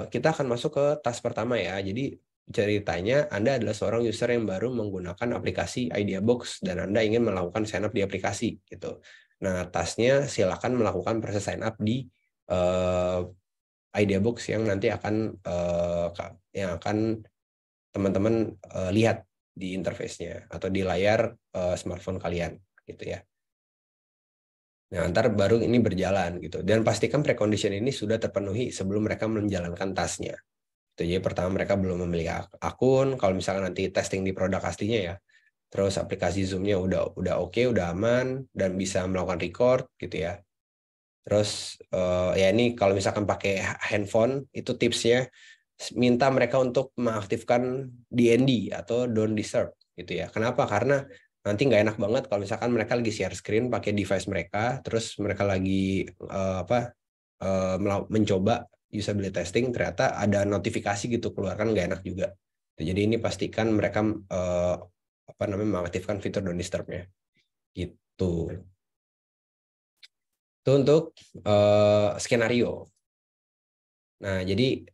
kita akan masuk ke task pertama ya. Jadi ceritanya Anda adalah seorang user yang baru menggunakan aplikasi IdeaBox dan Anda ingin melakukan sign up di aplikasi. Gitu. Nah, tasknya silakan melakukan proses sign up di IdeaBox yang nanti akan teman-teman lihat di interface-nya atau di layar smartphone kalian gitu ya. Nah, ntar baru ini berjalan gitu. Dan pastikan precondition ini sudah terpenuhi sebelum mereka menjalankan tasknya. Jadi pertama mereka belum memiliki akun, kalau misalkan nanti testing di produk aslinya ya. Terus aplikasi Zoom-nya udah oke, udah aman dan bisa melakukan record gitu ya. Terus ya ini kalau misalkan pakai handphone itu tipsnya minta mereka untuk mengaktifkan DND atau don't disturb gitu ya. Kenapa? Karena nanti nggak enak banget kalau misalkan mereka lagi share screen pakai device mereka, terus mereka lagi mencoba usability testing, ternyata ada notifikasi gitu keluar kan nggak enak juga. Jadi ini pastikan mereka mengaktifkan fitur don't disturb-nya gitu. Itu untuk skenario. Nah, jadi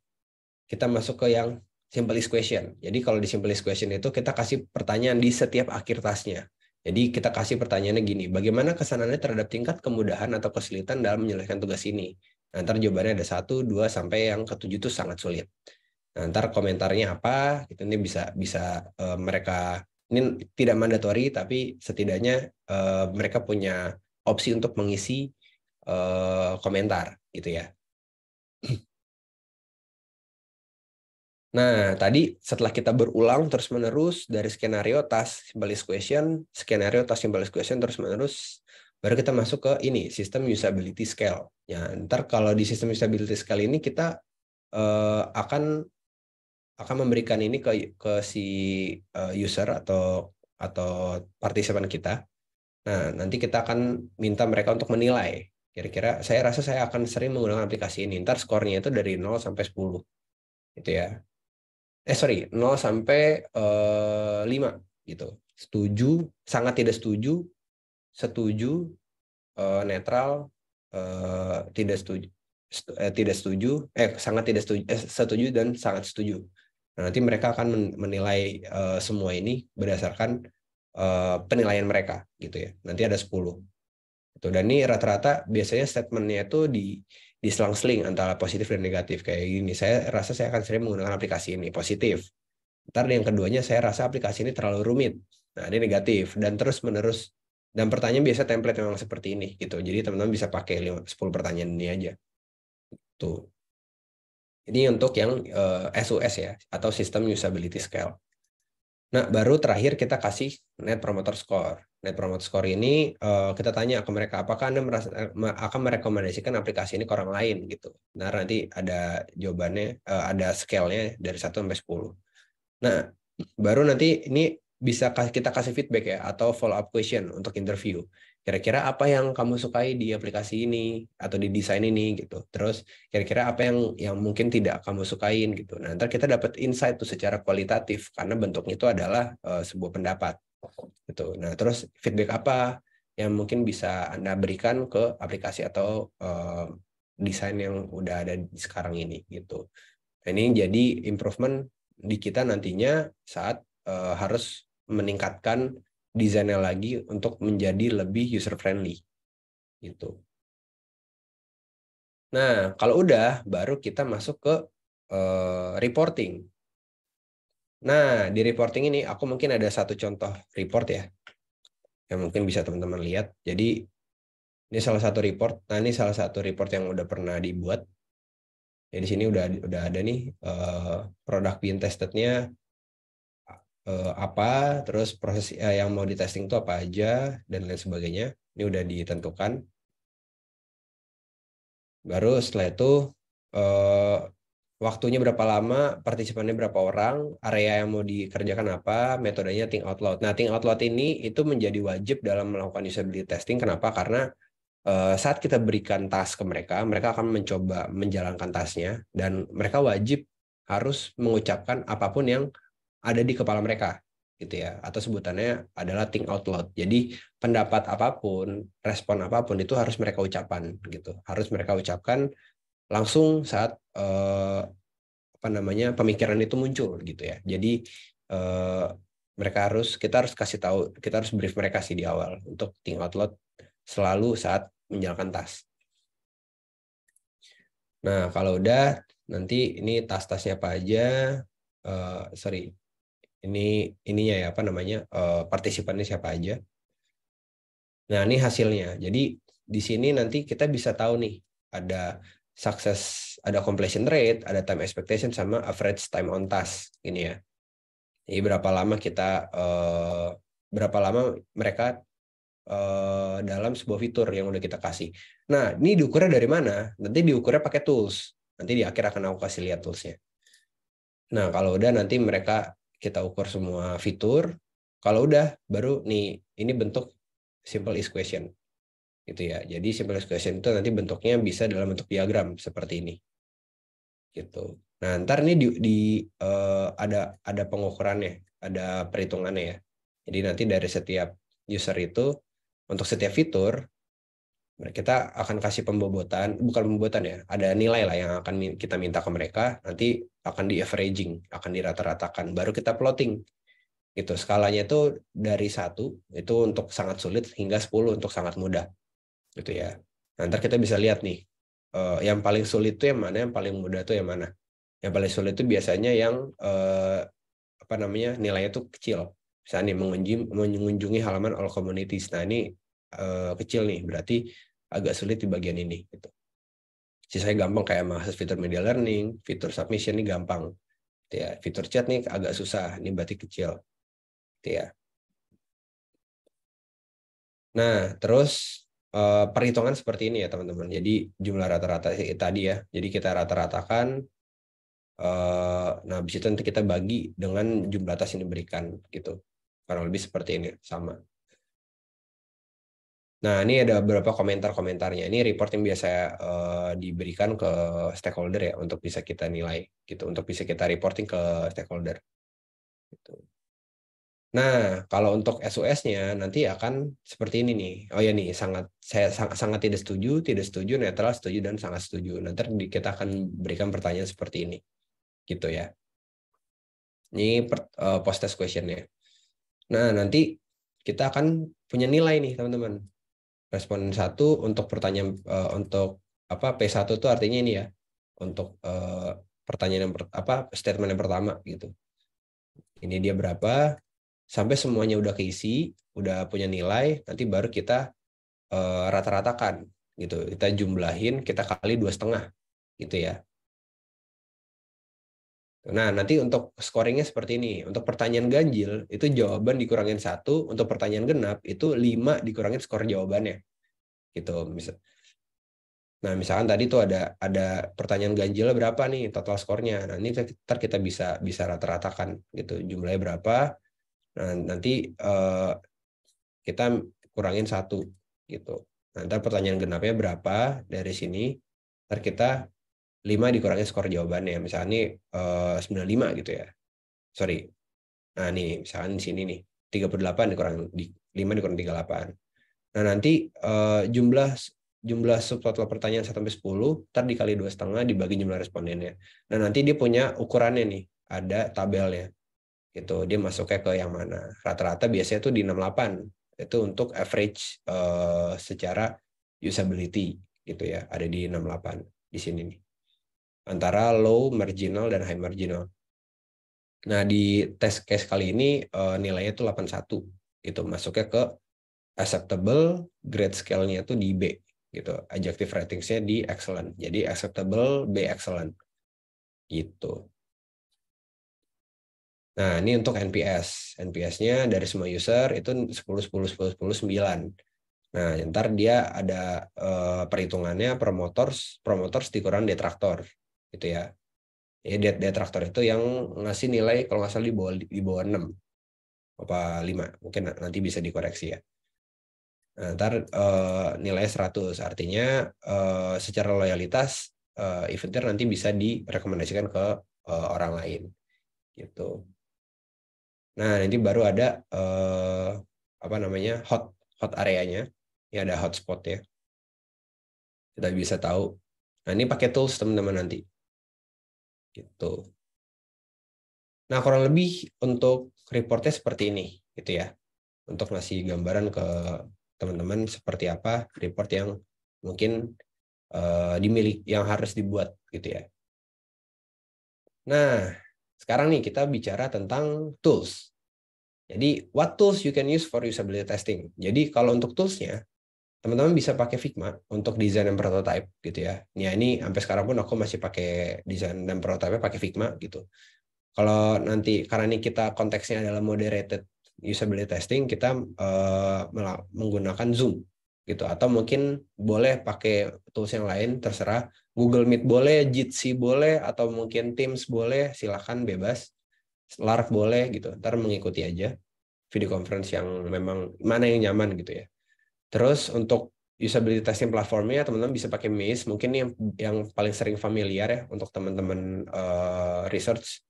kita masuk ke yang simplest question. Jadi kalau di simplest question itu kita kasih pertanyaan di setiap akhir tasnya. Jadi kita kasih pertanyaannya gini, bagaimana kesan Anda terhadap tingkat kemudahan atau kesulitan dalam menyelesaikan tugas ini? Nah, ntar jawabannya ada 1, 2, sampai yang ke-7 itu sangat sulit. Nah, ntar komentarnya apa, itu ini bisa mereka, ini tidak mandatori, tapi setidaknya mereka punya opsi untuk mengisi komentar gitu ya. Nah, tadi setelah kita berulang terus-menerus dari skenario, task, simplest question, skenario, task, simplest question terus-menerus, baru kita masuk ke ini, sistem usability scale. Ya, ntar kalau di sistem usability scale ini kita akan memberikan ini ke si user atau partisipan kita. Nah, nanti kita akan minta mereka untuk menilai. Kira-kira saya rasa saya akan sering menggunakan aplikasi ini. Ntar skornya itu dari 0 sampai 10. Gitu ya. 0 sampai 5 gitu. Setuju, sangat tidak setuju, setuju, netral, tidak setuju, sangat tidak setuju, setuju dan sangat setuju. Nah, nanti mereka akan menilai semua ini berdasarkan penilaian mereka gitu ya. Nanti ada 10. Dan ini rata-rata biasanya statementnya itu diselang-seling antara positif dan negatif kayak gini. Saya rasa saya akan sering menggunakan aplikasi ini, positif. Ntar yang keduanya saya rasa aplikasi ini terlalu rumit. Nah, ini negatif dan terus menerus. Dan pertanyaan biasa template memang seperti ini gitu. Jadi teman-teman bisa pakai 10 pertanyaan ini aja. Tuh. Ini untuk yang SUS ya, atau System Usability Scale. Nah, baru terakhir kita kasih Net Promoter Score. Net Promoter Score ini kita tanya ke mereka, apakah Anda akan merekomendasikan aplikasi ini ke orang lain gitu. Nah, nanti ada jawabannya, ada scale-nya dari 1 sampai 10. Nah, baru nanti ini bisa kita kasih feedback ya, atau follow up question untuk interview. Kira-kira apa yang kamu sukai di aplikasi ini atau di desain ini gitu. Terus kira-kira apa yang mungkin tidak kamu sukain gitu. Nah, ntar kita dapat insight tuh secara kualitatif karena bentuknya itu adalah sebuah pendapat gitu. Nah, terus feedback apa yang mungkin bisa Anda berikan ke aplikasi atau desain yang udah ada sekarang ini gitu. Nah, ini jadi improvement di kita nantinya saat harus meningkatkan desainnya lagi untuk menjadi lebih user friendly gitu. Nah, kalau udah baru kita masuk ke reporting. Nah, di reporting ini aku mungkin ada satu contoh report ya yang mungkin bisa teman-teman lihat. Jadi ini salah satu report. Nah, ini salah satu report yang udah pernah dibuat. Ya, di sini udah ada nih produk being tested-nya apa, terus proses yang mau ditesting itu apa aja, dan lain sebagainya. Ini udah ditentukan. Baru setelah itu waktunya berapa lama, partisipannya berapa orang, area yang mau dikerjakan apa, metodenya think out loud. Nah, think out loud ini itu menjadi wajib dalam melakukan usability testing. Kenapa? Karena saat kita berikan task ke mereka, mereka akan mencoba menjalankan tasknya, dan mereka wajib harus mengucapkan apapun yang ada di kepala mereka gitu ya, atau sebutannya adalah think out loud. Jadi pendapat apapun, respon apapun itu harus mereka ucapkan gitu, harus mereka ucapkan langsung saat pemikiran itu muncul gitu ya. Jadi kita harus kasih tahu, kita harus brief mereka sih di awal untuk think out loud selalu saat menjalankan task. Nah, kalau udah nanti ini tas-tasnya apa aja, ininya ya partisipannya siapa aja. Nah, ini hasilnya. Jadi di sini nanti kita bisa tahu nih ada success, ada completion rate, ada time expectation, sama average time on task ini ya. Jadi berapa lama mereka dalam sebuah fitur yang udah kita kasih. Nah, ini diukurnya dari mana? Nanti diukurnya pakai tools. Nanti di akhir akan aku kasih lihat toolsnya. Nah, kalau udah nanti kita ukur semua fitur. Kalau udah, baru nih, ini bentuk simple is question. Gitu ya. Jadi simple is question itu nanti bentuknya bisa dalam bentuk diagram seperti ini. Gitu. Nah, ntar ini ada pengukurannya, ada perhitungannya ya. Jadi nanti dari setiap user itu, untuk setiap fitur, Kita akan kasih pembobotan, bukan pembobotan ya, ada nilai lah yang akan kita minta ke mereka, nanti akan di averaging, akan dirata-ratakan, baru kita plotting. Gitu. Skalanya itu dari 1 itu untuk sangat sulit hingga 10 untuk sangat mudah. Gitu ya. Nanti kita bisa lihat nih, yang paling sulit itu yang mana, yang paling mudah itu yang mana. Yang paling sulit itu biasanya yang nilainya itu kecil. Misalnya nih, mengunjungi halaman all communities. Nah ini kecil nih, berarti agak sulit di bagian ini. Gitu. Sisanya gampang kayak mengakses fitur media learning, fitur submission ini gampang. Gitu ya. Fitur chat nih agak susah, ini berarti kecil. Gitu ya. Nah, terus perhitungan seperti ini ya teman-teman. Jadi jumlah rata-rata tadi ya. Jadi kita rata-ratakan. Nah, habis itu nanti kita bagi dengan jumlah tas yang diberikan gitu. Kurang lebih seperti ini, sama. Nah, ini ada beberapa komentar-komentarnya. Ini report yang biasa diberikan ke stakeholder ya untuk bisa kita nilai gitu, untuk bisa kita reporting ke stakeholder. Gitu. Nah, kalau untuk SOS-nya nanti akan seperti ini nih. Oh ya nih, saya sangat tidak setuju, netral, setuju, dan sangat setuju. Nanti kita akan berikan pertanyaan seperti ini, gitu ya. Ini post test question-nya. Nah, nanti kita akan punya nilai nih, teman-teman. Responden 1 untuk pertanyaan untuk P1 itu artinya ini ya. Untuk pertanyaan statement yang pertama gitu. Ini dia berapa? Sampai semuanya udah keisi, udah punya nilai, nanti baru kita rata-ratakan gitu. Kita jumlahin, kita kali 2,5 gitu ya. Nah, nanti untuk scoringnya seperti ini. Untuk pertanyaan ganjil, itu jawaban dikurangin 1. Untuk pertanyaan genap, itu 5 dikurangin skor jawabannya. Gitu. Nah, misalkan tadi tuh ada pertanyaan ganjil berapa nih total skornya. Nah, ini ntar kita bisa rata-ratakan gitu. Jumlahnya berapa. Nah, nanti kita kurangin 1 gitu. Nah, ntar pertanyaan genapnya berapa dari sini. Ntar kita 5 dikurangin skor jawabannya. Misalnya ini 95 gitu ya. Sorry. Nah, nih, misalkan di sini nih, 38 dikurang 5 dikurang 38. Nah, nanti jumlah subtotal pertanyaan 1 sampai 10, ntar dikali 2,5 dibagi jumlah respondennya. Nah, nanti dia punya ukurannya nih, ada tabelnya. Gitu, dia masuknya ke yang mana. Rata-rata biasanya tuh di 68. Itu untuk average secara usability gitu ya, ada di 68 di sini nih. Antara low marginal dan high marginal. Nah, di tes case kali ini nilainya itu 81. Gitu, masuknya ke acceptable, grade scale-nya itu di B. Gitu. Adjective ratings-nya di excellent. Jadi acceptable, B excellent. Gitu. Nah, ini untuk NPS. NPS-nya dari semua user itu 10, 10, 10, 10, 9. Nah, ntar dia ada perhitungannya promoters dikurang detraktor. Gitu ya. Ya, detraktor itu yang ngasih nilai kalau nggak salah di bawah 6 apa 5, mungkin nanti bisa dikoreksi ya. Nah, ntar nilainya 100, artinya secara loyalitas eventer nanti bisa direkomendasikan ke orang lain gitu. Nah, nanti baru ada hot areanya, ya ada hotspot ya, kita bisa tahu. Nah, ini pakai tools teman-teman nanti gitu. Nah, kurang lebih untuk reportnya seperti ini gitu ya, untuk ngasih gambaran ke teman-teman seperti apa report yang mungkin yang harus dibuat gitu ya. Nah, sekarang nih kita bicara tentang tools. Jadi, what tools you can use for usability testing? Jadi, kalau untuk toolsnya, teman-teman bisa pakai Figma untuk desain dan prototype gitu ya. Ya, ini sampai sekarang pun aku masih pakai desain dan prototype pakai Figma gitu. Kalau nanti karena ini kita konteksnya adalah moderated usability testing, kita menggunakan Zoom gitu, atau mungkin boleh pakai tools yang lain, terserah. Google Meet boleh, Jitsi boleh, atau mungkin Teams boleh, silakan bebas. Lark boleh gitu, ntar mengikuti aja video conference yang memang mana yang nyaman gitu ya. Terus untuk usability testing platformnya, teman-teman bisa pakai Maze, mungkin yang paling sering familiar ya untuk teman-teman research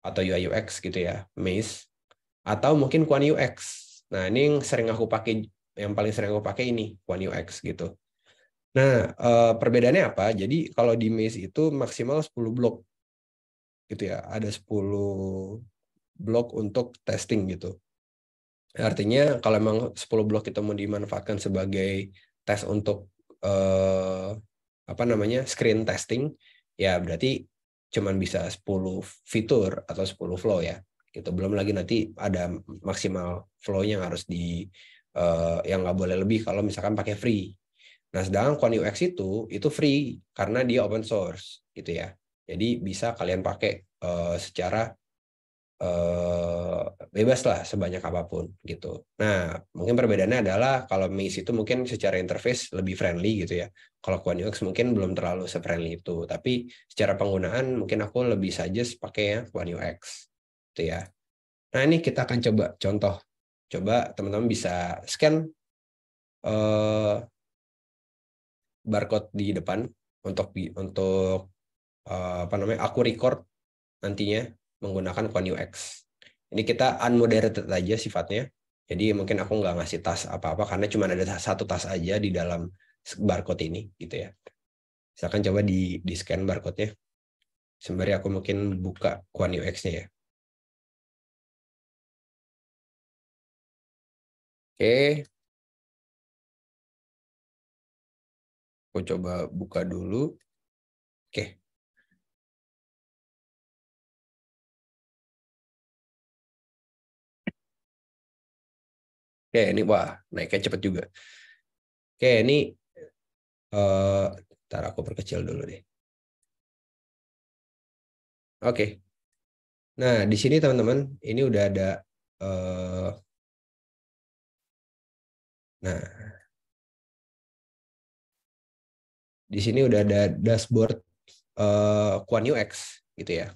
atau UI UX gitu ya, Maze, atau mungkin Quan UX. Nah, ini yang paling sering aku pakai ini, Quan UX gitu. Nah, perbedaannya apa? Jadi kalau di Maze itu maksimal 10 blok gitu ya. Ada 10 blok untuk testing gitu. Artinya kalau memang 10 blok itu mau dimanfaatkan sebagai tes untuk apa namanya? Screen testing, ya berarti cuman bisa 10 fitur atau 10 flow ya. Gitu. Belum lagi nanti ada maksimal flow-nya yang harus yang nggak boleh lebih kalau misalkan pakai free. Nah, sedangkan Quant UX itu free karena dia open source gitu ya. Jadi bisa kalian pakai secara bebas lah sebanyak apapun gitu. Nah, mungkin perbedaannya adalah kalau Maze itu mungkin secara interface lebih friendly gitu ya. Kalau Quant UX mungkin belum terlalu se-friendly itu. Tapi secara penggunaan mungkin aku lebih suggest pakai ya Quant UX gitu ya. Nah, ini kita akan coba contoh. Coba teman-teman bisa scan barcode di depan untuk apa namanya aku record nantinya menggunakan Quant UX. Ini kita unmoderated aja sifatnya. Jadi mungkin aku nggak ngasih tas apa-apa karena cuma ada satu tas aja di dalam barcode ini gitu ya. Misalkan coba di scan barcode-nya. Sembari aku mungkin buka Quant UX-nya ya. Oke, aku coba buka dulu. Oke. Oke, ini wah, naiknya cepet juga. Oke, ini ntar aku perkecil dulu deh. Oke. Nah, di sini teman-teman, ini udah ada nah, di sini udah ada dashboard Quant UX gitu ya.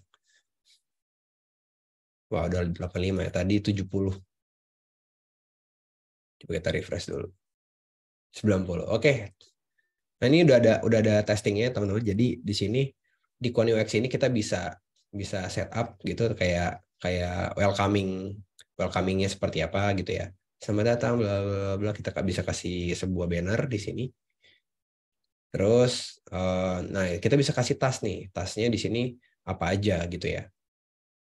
Wah, udah 85 ya. Tadi 70. Coba kita refresh dulu. 90. Oke. Nah, ini udah ada testingnya teman-teman. Jadi di sini di Quant UX ini kita bisa setup gitu kayak welcomingnya seperti apa gitu ya. Selamat datang bla bla bla, kita bisa kasih sebuah banner di sini. Terus nah kita bisa kasih tas nih. Tasnya di sini apa aja gitu ya.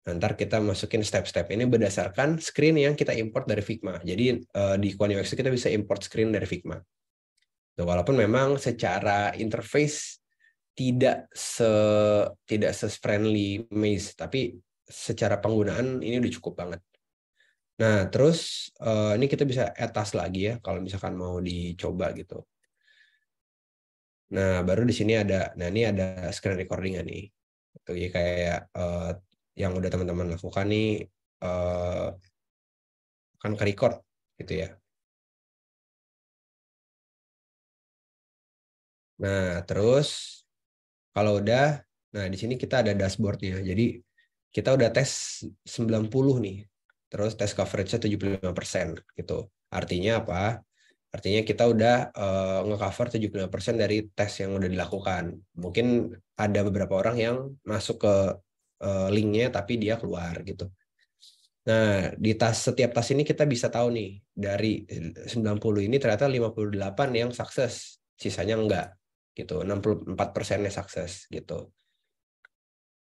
Ntar kita masukin step-step ini berdasarkan screen yang kita import dari Figma. Jadi di Quant UX kita bisa import screen dari Figma. Walaupun memang secara interface tidak friendly Maze, tapi secara penggunaan ini udah cukup banget. Nah, terus ini kita bisa add task lagi ya kalau misalkan mau dicoba gitu. Nah, baru di sini nah ini ada screen recording nih. Itu ya kayak yang udah teman-teman lakukan nih akan ke record gitu ya. Nah, terus kalau udah, nah di sini kita ada dashboardnya. Jadi kita udah tes 90 nih. Terus tes coverage-nya 75% gitu. Artinya apa? Artinya kita udah nge-cover 75% dari tes yang udah dilakukan. Mungkin ada beberapa orang yang masuk ke linknya tapi dia keluar gitu. Nah, di setiap tas ini kita bisa tahu nih, dari 90 ini ternyata 58 yang sukses, sisanya enggak gitu. 64%-nya sukses gitu.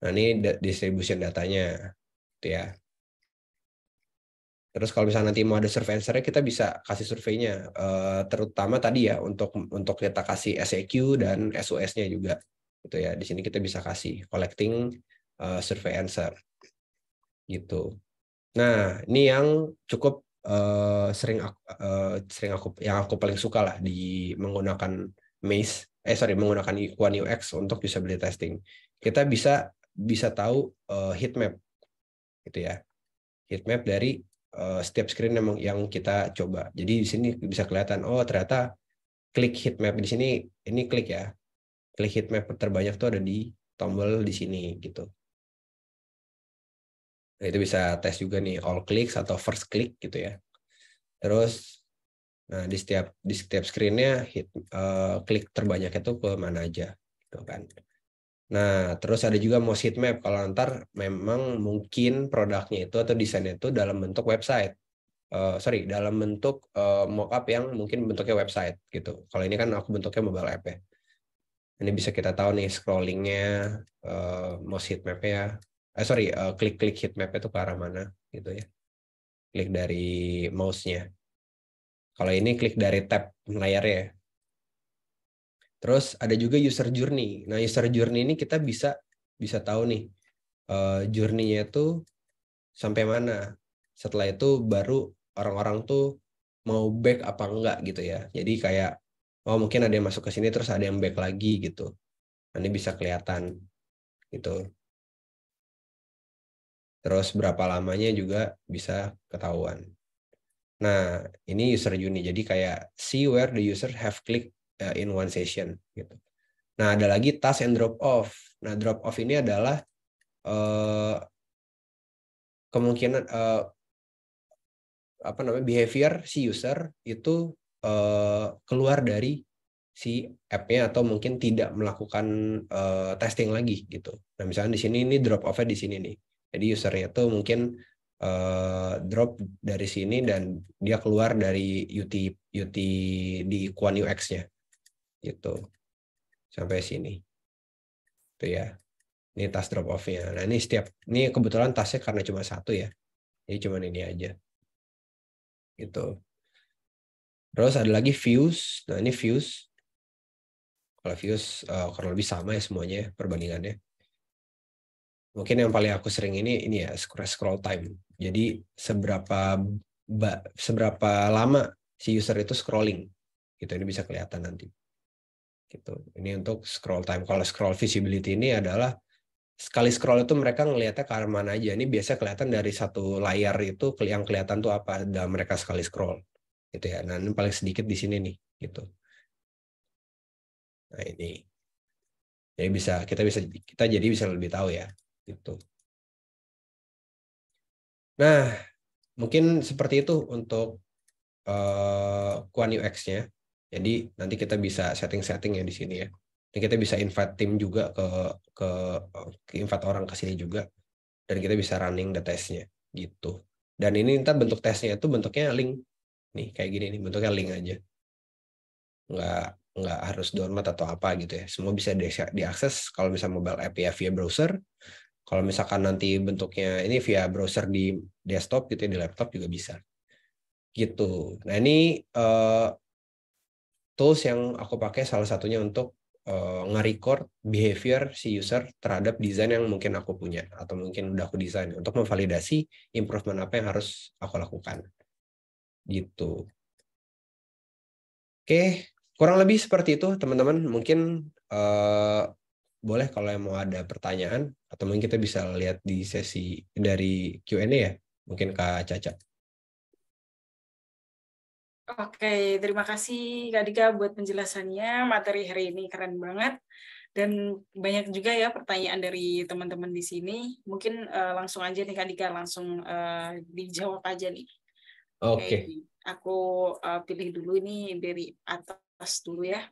Nah, ini distribution datanya gitu ya. Terus kalau misalnya nanti mau ada survei answer kita bisa kasih surveinya, terutama tadi ya untuk kita kasih SEQ dan SOS-nya juga gitu ya. Di sini kita bisa kasih collecting survey answer gitu. Nah, ini yang cukup sering yang aku paling suka lah di menggunakan Maze, menggunakan Quant UX untuk usability testing. Kita bisa tahu heat map gitu ya. Heat map dari setiap screen yang kita coba. Jadi di sini bisa kelihatan, oh ternyata klik heat map di sini, ini klik ya. Klik heat map terbanyak tuh ada di tombol di sini gitu. Nah, itu bisa tes juga nih all clicks atau first click gitu ya. Terus nah di setiap screen-nya klik terbanyak itu ke mana aja gitu kan. Nah, terus ada juga most heat map kalau ntar memang mungkin produknya itu atau desainnya itu dalam bentuk website. dalam bentuk mockup yang mungkin bentuknya website gitu. Kalau ini kan aku bentuknya mobile app ya. Ini bisa kita tahu nih scrollingnya, mouse heat map-nya, klik-klik heat map itu ke arah mana gitu ya. Klik dari mouse-nya. Kalau ini klik dari tab layarnya. Terus ada juga user journey. Nah, user journey ini kita bisa tahu nih journey-nya itu sampai mana. Setelah itu baru orang-orang tuh mau back apa enggak gitu ya. Jadi kayak mungkin ada yang masuk ke sini terus ada yang back lagi gitu. Ini bisa kelihatan gitu. Terus berapa lamanya juga bisa ketahuan. Nah, ini user journey. Jadi kayak see where the user have clicked in one session gitu. Nah, ada lagi task and drop off. Nah, drop off ini adalah kemungkinan behavior si user itu keluar dari si app-nya atau mungkin tidak melakukan testing lagi gitu. Nah, misalnya di sini ini drop off-nya di sini nih. Jadi usernya itu mungkin drop dari sini dan dia keluar dari UT di Quan UX-nya gitu. Sampai sini. Itu ya. Ini task drop off-nya. Nah, ini kebetulan tasknya karena cuma satu ya. Jadi cuma ini aja. Gitu. Terus ada lagi views. Nah, ini views. Kalau views kurang lebih sama ya semuanya perbandingannya. Mungkin yang paling aku sering ini ya scroll time. Jadi seberapa lama si user itu scrolling. Gitu, ini bisa kelihatan nanti. Gitu. Ini untuk scroll time. Kalau scroll visibility ini adalah sekali scroll itu mereka ngelihatnya ke arah mana aja. Ini biasa kelihatan dari satu layar itu yang kelihatan tuh apa dalam mereka sekali scroll. Gitu ya. Nah, ini paling sedikit di sini nih, gitu. Nah, ini. Jadi kita jadi bisa lebih tahu ya, gitu. Nah, mungkin seperti itu untuk Quan UX-nya. Jadi nanti kita bisa setting-setting ya di sini ya. Dan kita bisa invite tim juga ke invite orang ke sini juga. Dan kita bisa running the test-nya gitu. Dan ini ntar bentuk tesnya itu bentuknya link. Nih, kayak gini nih, bentuknya link aja. Nggak harus download atau apa gitu ya. Semua bisa diakses kalau misalnya mobile app ya via browser. Kalau misalkan nanti bentuknya ini via browser di desktop gitu ya, di laptop juga bisa. Gitu. Nah, ini tools yang aku pakai salah satunya untuk nge-record behavior si user terhadap desain yang mungkin aku punya atau mungkin udah aku desain untuk memvalidasi improvement apa yang harus aku lakukan. Gitu. Oke, kurang lebih seperti itu teman-teman. Mungkin boleh kalau yang mau ada pertanyaan atau mungkin kita bisa lihat di sesi dari Q&A ya. Mungkin Kak Caca. Oke, terima kasih Kak Dika buat penjelasannya. Materi hari ini keren banget. Dan banyak juga ya pertanyaan dari teman-teman di sini. Mungkin langsung aja nih Kak Dika, langsung dijawab aja nih. Oke, aku pilih dulu ini dari atas dulu ya.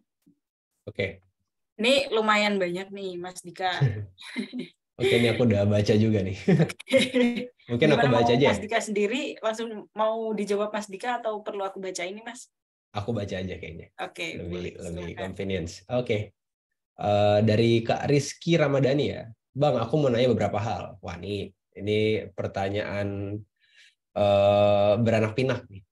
Oke. Ini lumayan banyak nih Mas Dika. Oke, ini aku udah baca juga nih. Mungkin aku Gimana baca mau aja. Mas Dika sendiri langsung mau dijawab Mas Dika atau perlu aku baca ini Mas? Aku baca aja kayaknya. Oke, boleh. Lebih Silakan. convenience. Oke. Dari Kak Rizky Ramadhani ya. Bang, aku mau nanya beberapa hal. Wah, ini pertanyaan beranak pinak nih.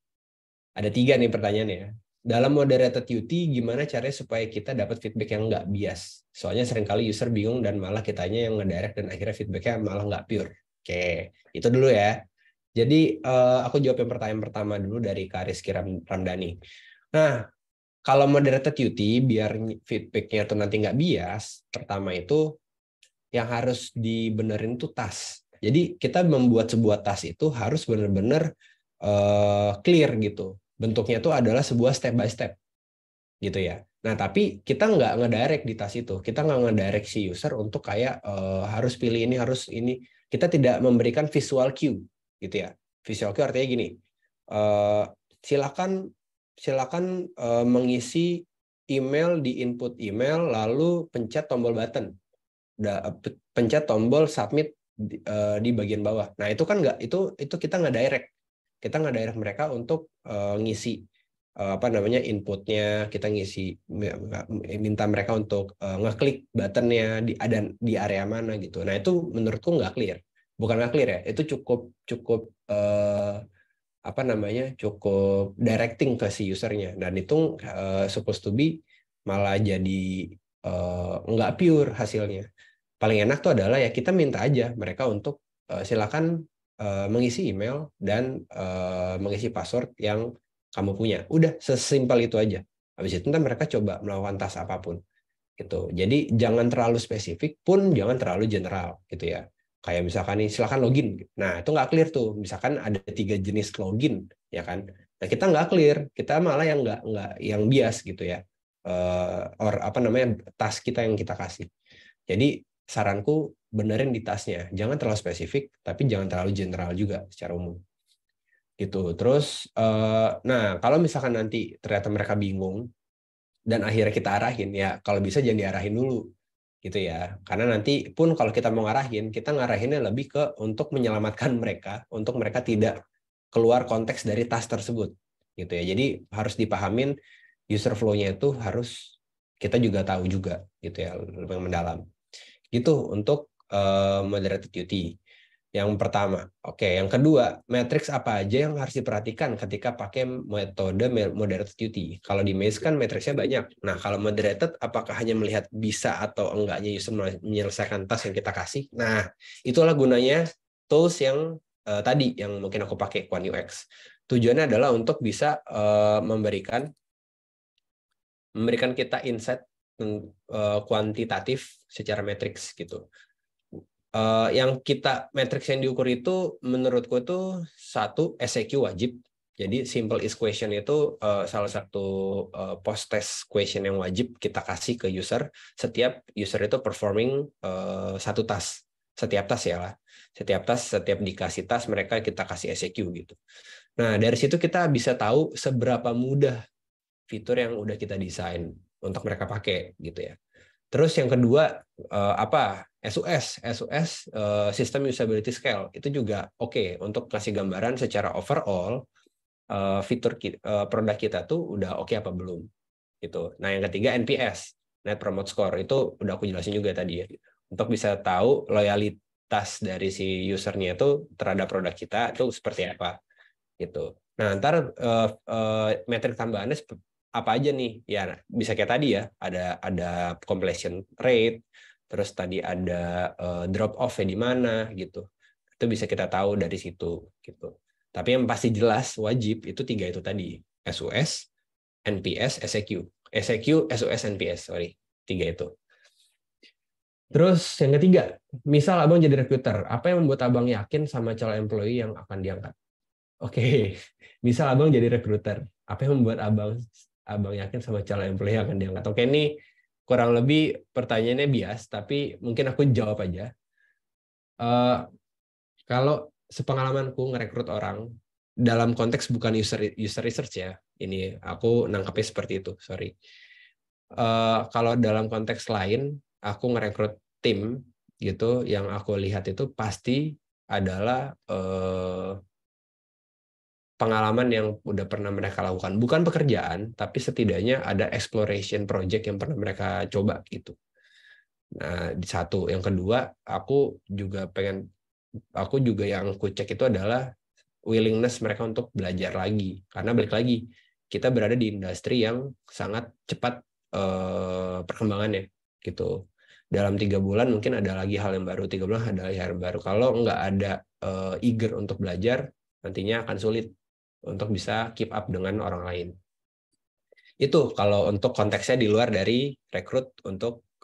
Ada 3 nih pertanyaannya. Dalam moderated UT, gimana caranya supaya kita dapat feedback yang nggak bias? Soalnya seringkali user bingung dan malah kitanya yang ngedirect dan akhirnya feedbacknya malah nggak pure. Oke, itu dulu ya. Jadi aku jawab yang pertanyaan pertama dulu dari Kak Rizky Ramdhani. Nah, kalau moderated UT, biar feedbacknya tuh nanti nggak bias, pertama itu yang harus dibenerin tuh task. Jadi kita membuat sebuah task itu harus benar-benar clear gitu. Bentuknya itu adalah sebuah step by step gitu ya. Nah, tapi kita nggak ngedirect di task itu. Kita nggak ngedirect si user untuk kayak harus pilih ini, harus ini. Kita tidak memberikan visual cue gitu ya. Visual cue artinya gini, silakan mengisi email di input email, lalu pencet tombol button, pencet tombol submit di bagian bawah. Nah, itu kan nggak, itu kita nggak direct kita nge-direct mereka untuk ngisi inputnya, kita minta mereka untuk ngeklik buttonnya di area mana gitu. Nah itu menurutku nggak clear, bukan nggak clear ya, itu cukup cukup directing ke si usernya, dan itu supposed to be malah jadi nggak pure hasilnya. Paling enak tuh adalah ya kita minta aja mereka untuk silakan mengisi email dan mengisi password yang kamu punya. Udah sesimpel itu aja. Habis itu nanti mereka coba melakukan task apapun gitu. Jadi jangan terlalu spesifik pun jangan terlalu general gitu ya. Kayak misalkan nih silakan login. Nah itu nggak clear tuh. Misalkan ada 3 jenis login ya kan. Nah kita nggak clear. Kita malah yang nggak yang bias gitu ya. Task kita yang kita kasih. Jadi saranku benerin di tasnya. Jangan terlalu spesifik, tapi jangan terlalu general juga secara umum. Gitu. Terus, nah kalau misalkan nanti ternyata mereka bingung dan akhirnya kita arahin, ya kalau bisa jangan diarahin dulu, gitu ya. Karena nanti pun kalau kita mau ngarahin, kita ngarahinnya lebih ke untuk menyelamatkan mereka, untuk mereka tidak keluar konteks dari tas tersebut, gitu ya. Jadi harus dipahamin user flow-nya itu harus kita juga tahu juga, gitu ya, lebih mendalam. Gitu untuk moderated duty. Yang pertama. Oke, yang kedua, matriks apa aja yang harus diperhatikan ketika pakai metode moderated duty? Kalau di Maze kan matriksnya banyak. Nah, kalau moderated, apakah hanya melihat bisa atau enggaknya user menyelesaikan task yang kita kasih? Nah, itulah gunanya tools yang tadi, yang mungkin aku pakai, Quant UX. Tujuannya adalah untuk bisa memberikan kita insight kuantitatif secara matriks gitu. Yang kita matriks yang diukur itu menurutku itu satu, SEQ wajib. Jadi simple is question itu salah satu post test question yang wajib kita kasih ke user setiap user itu performing satu task. Setiap task ya lah. Setiap dikasih task mereka kita kasih SEQ gitu. Nah, dari situ kita bisa tahu seberapa mudah fitur yang udah kita desain untuk mereka pakai gitu ya. Terus yang kedua SUS System Usability Scale itu juga oke untuk kasih gambaran secara overall fitur produk kita tuh udah oke apa belum gitu. Nah yang ketiga NPS Net Promote Score itu udah aku jelasin juga tadi ya, untuk bisa tahu loyalitas dari si usernya itu terhadap produk kita itu seperti apa gitu. Nah ntar metrik tambahannya apa aja nih ya, bisa kayak tadi ya, ada completion rate, terus tadi ada drop off-nya di mana gitu, itu bisa kita tahu dari situ gitu. Tapi yang pasti jelas wajib itu 3 itu tadi, SUS, NPS, SEQ, SUS, NPS, sorry, 3 itu. Terus yang ketiga, misal abang jadi recruiter, apa yang membuat abang yakin sama calon employee yang akan diangkat? Oke, misal abang jadi recruiter, apa yang membuat abang yakin sama calon employee yang akan diangkat? Oke, ini kurang lebih pertanyaannya bias, tapi mungkin aku jawab aja. Kalau sepengalamanku ngerekrut orang dalam konteks bukan user research ya, ini aku nangkapnya seperti itu, sorry. Kalau dalam konteks lain, aku ngerekrut tim gitu, yang aku lihat itu pasti adalah pengalaman yang udah pernah mereka lakukan. Bukan pekerjaan, tapi setidaknya ada exploration project yang pernah mereka coba gitu. Nah, di satu. Yang kedua, aku juga yang aku cek itu adalah willingness mereka untuk belajar lagi. Karena balik lagi, kita berada di industri yang sangat cepat perkembangannya gitu. Dalam 3 bulan mungkin ada lagi hal yang baru, 3 bulan ada lagi hal yang baru. Kalau nggak ada eager untuk belajar, nantinya akan sulit untuk bisa keep up dengan orang lain. Itu kalau untuk konteksnya di luar dari rekrut untuk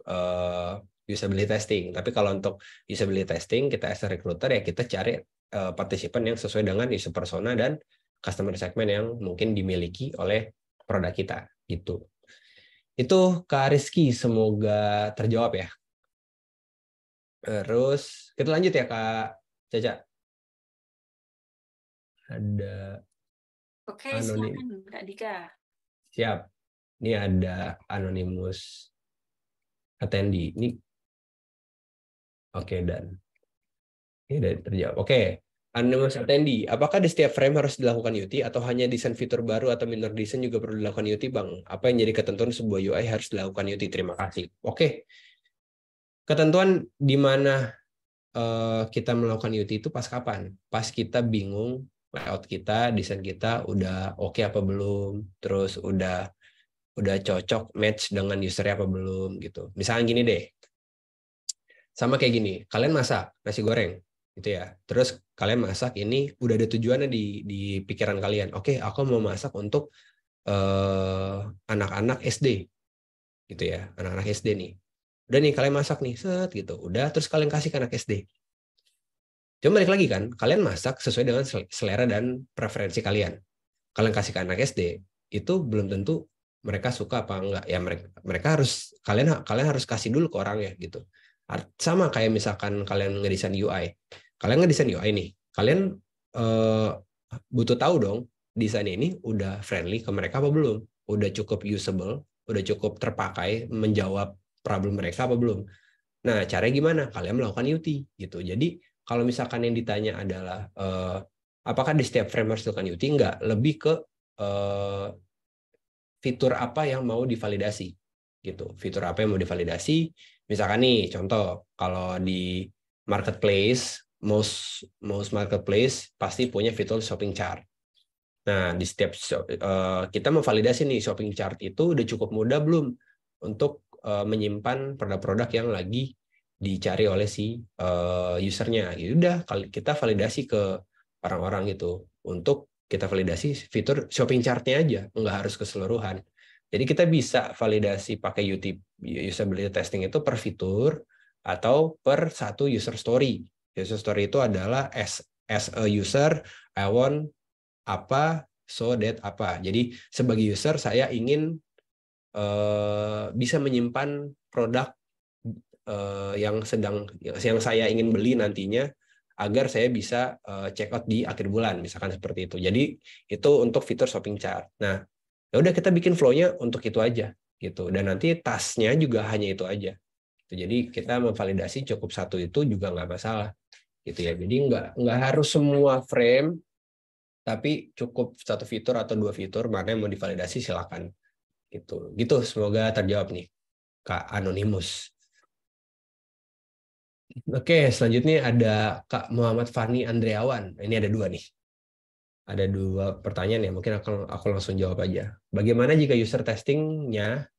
usability testing. Tapi kalau untuk usability testing, kita as a recruiter ya kita cari partisipan yang sesuai dengan user persona dan customer segment yang mungkin dimiliki oleh produk kita gitu. Itu Kak Rizky, semoga terjawab ya. Terus kita lanjut ya Kak Caca. Ada Oke, anonim. silakan Kak Dika. Siap. Ini ada anonymous attendee. Ini oke, dan ini udah terjawab. Oke. Anonymous attendee, apakah di setiap frame harus dilakukan UT atau hanya desain fitur baru atau minor desain juga perlu dilakukan UT, Bang? Apa yang jadi ketentuan sebuah UI harus dilakukan UT? Terima kasih. Oke, ketentuan di mana kita melakukan UT itu pas kapan? Pas kita bingung layout kita, desain kita udah oke apa belum, terus udah cocok match dengan usernya apa belum gitu. Misalnya gini deh, sama kayak gini, kalian masak nasi goreng gitu ya. Terus kalian masak ini udah ada tujuannya di pikiran kalian. Oke, aku mau masak untuk anak-anak SD gitu ya, anak-anak SD nih. Udah nih kalian masak nih, set gitu. Udah terus kalian kasih ke anak SD. Cuma balik lagi kan, kalian masak sesuai dengan selera dan preferensi kalian. Kalian kasih ke anak SD, itu belum tentu mereka suka apa enggak. Ya mereka harus kalian harus kasih dulu ke orang ya gitu. Sama kayak misalkan kalian ngedesain UI. Kalian ngedesain UI nih, kalian eh, butuh tahu dong desain ini udah friendly ke mereka apa belum? Udah cukup usable, udah cukup terpakai menjawab problem mereka apa belum? Nah, caranya gimana? Kalian melakukan UT gitu. Jadi kalau misalkan yang ditanya adalah apakah di setiap frame harus dilakukan UT? Enggak, lebih ke fitur apa yang mau divalidasi gitu. Fitur apa yang mau divalidasi? Misalkan nih, contoh kalau di marketplace, most marketplace pasti punya fitur shopping chart. Nah, di setiap kita memvalidasi nih shopping chart itu udah cukup mudah belum untuk menyimpan produk-produk yang lagi dicari oleh si usernya. Ya udah, kita validasi ke orang-orang gitu untuk kita validasi fitur shopping chart-nya aja, nggak harus keseluruhan. Jadi kita bisa validasi pakai usability testing itu per fitur atau per satu user story. User story itu adalah as a user, I want apa, so that apa. Jadi sebagai user saya ingin bisa menyimpan produk yang saya ingin beli nantinya agar saya bisa check out di akhir bulan misalkan seperti itu. Jadi itu untuk fitur shopping chart. Nah, ya udah kita bikin flow-nya untuk itu aja gitu. Dan nanti tasnya juga hanya itu aja. Jadi kita memvalidasi cukup satu itu juga nggak masalah gitu ya. Jadi nggak harus semua frame, tapi cukup satu fitur atau dua fitur mana yang mau divalidasi silakan gitu. Semoga terjawab nih Kak Anonymous. Oke, selanjutnya ada Kak Muhammad Fani Andreawan. Ini ada dua nih. Ada dua pertanyaan ya, mungkin aku langsung jawab aja. Bagaimana jika user testingnya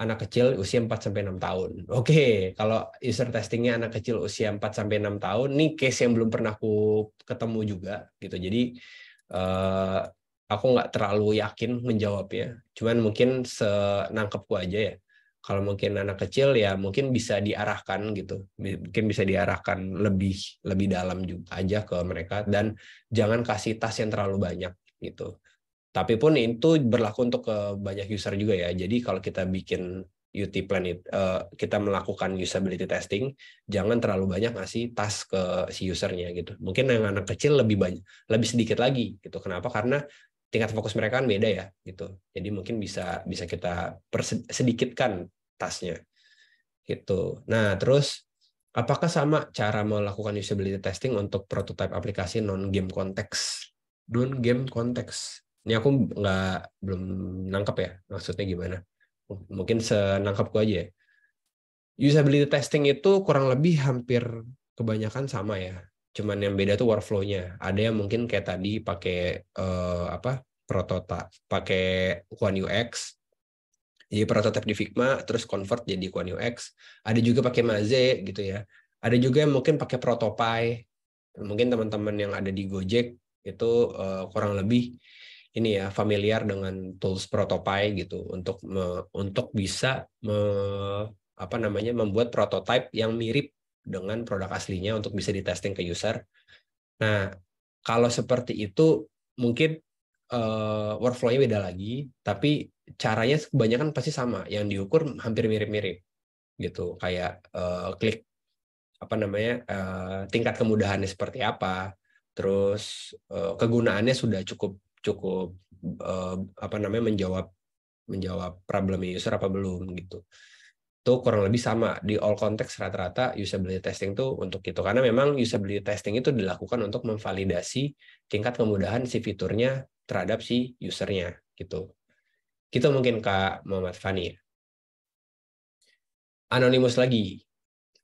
anak kecil usia 4-6 tahun? Oke, kalau user testingnya anak kecil usia 4-6 tahun, ini case yang belum pernah aku ketemu juga gitu. Jadi aku nggak terlalu yakin menjawabnya. Cuman mungkin senangkepku aja ya. Kalau mungkin anak kecil ya mungkin bisa diarahkan gitu, mungkin bisa diarahkan lebih dalam juga aja ke mereka dan jangan kasih tas yang terlalu banyak gitu. Tapi pun itu berlaku untuk ke banyak user juga ya. Jadi kalau kita bikin UT plan kita melakukan usability testing, jangan terlalu banyak ngasih tas ke si usernya gitu. Mungkin yang anak kecil lebih sedikit lagi gitu. Kenapa? Karena tingkat fokus mereka kan beda ya gitu. Jadi mungkin bisa kita sedikitkan tasnya gitu. Nah, terus apakah sama cara melakukan usability testing untuk prototype aplikasi non game konteks? Non game konteks. Ini aku belum nangkep ya maksudnya gimana. Mungkin senangkapku aja ya. Usability testing itu kurang lebih hampir kebanyakan sama ya. Cuman yang beda tuh workflow-nya. Ada yang mungkin kayak tadi pakai prototype, pakai One UX. Jadi prototype di Figma terus convert jadi One UX. Ada juga pakai Maze gitu ya. Ada juga yang mungkin pakai Protopie. Mungkin teman-teman yang ada di Gojek itu kurang lebih ini ya familiar dengan tools Protopie gitu untuk bisa membuat prototype yang mirip dengan produk aslinya untuk bisa ditesting ke user. Nah, kalau seperti itu mungkin workflow-nya beda lagi, tapi caranya kebanyakan pasti sama, yang diukur hampir mirip-mirip gitu, kayak klik tingkat kemudahannya seperti apa, terus kegunaannya sudah cukup cukup menjawab problem user apa belum gitu. Itu kurang lebih sama di all context rata-rata usability testing tuh untuk itu, karena memang usability testing itu dilakukan untuk memvalidasi tingkat kemudahan si fiturnya terhadap si usernya gitu. Gitu mungkin Kak Muhammad Fani. Anonymous lagi.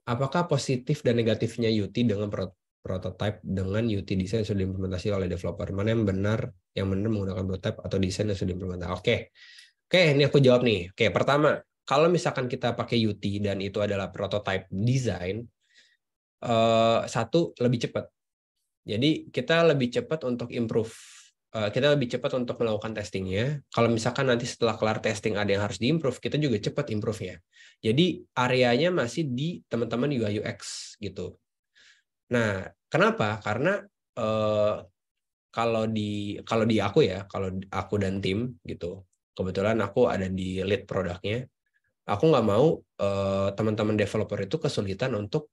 Apakah positif dan negatifnya UT dengan prototype dengan UT design yang sudah diimplementasi oleh developer? Mana yang benar menggunakan prototype atau desain yang sudah diimplementasi? Oke, ini aku jawab nih. Oke, pertama, kalau misalkan kita pakai UT dan itu adalah prototype design, satu lebih cepat. Jadi kita lebih cepat untuk improve. Kita lebih cepat untuk melakukan testingnya. Kalau misalkan nanti setelah kelar testing ada yang harus diimprove, kita juga cepat improve-nya. Jadi areanya masih di teman-teman UI UX gitu. Nah, kenapa? Karena kalau di aku ya, kalau aku dan tim gitu, kebetulan aku ada di lead produknya, aku nggak mau teman-teman developer itu kesulitan untuk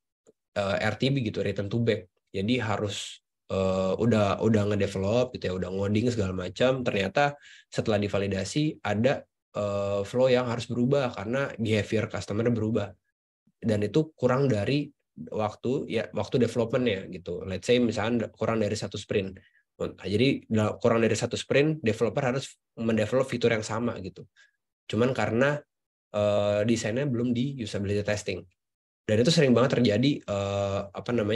RTB gitu, return to back. Jadi harus udah ngedevelop gitu ya, udah ngoding segala macam, ternyata setelah divalidasi ada flow yang harus berubah karena behavior customer berubah, dan itu kurang dari waktu developmentnya gitu. Let's say misalnya kurang dari 1 sprint. Jadi kurang dari 1 sprint developer harus mendevelop fitur yang sama gitu. Cuman karena desainnya belum di usability testing. Dan itu sering banget terjadi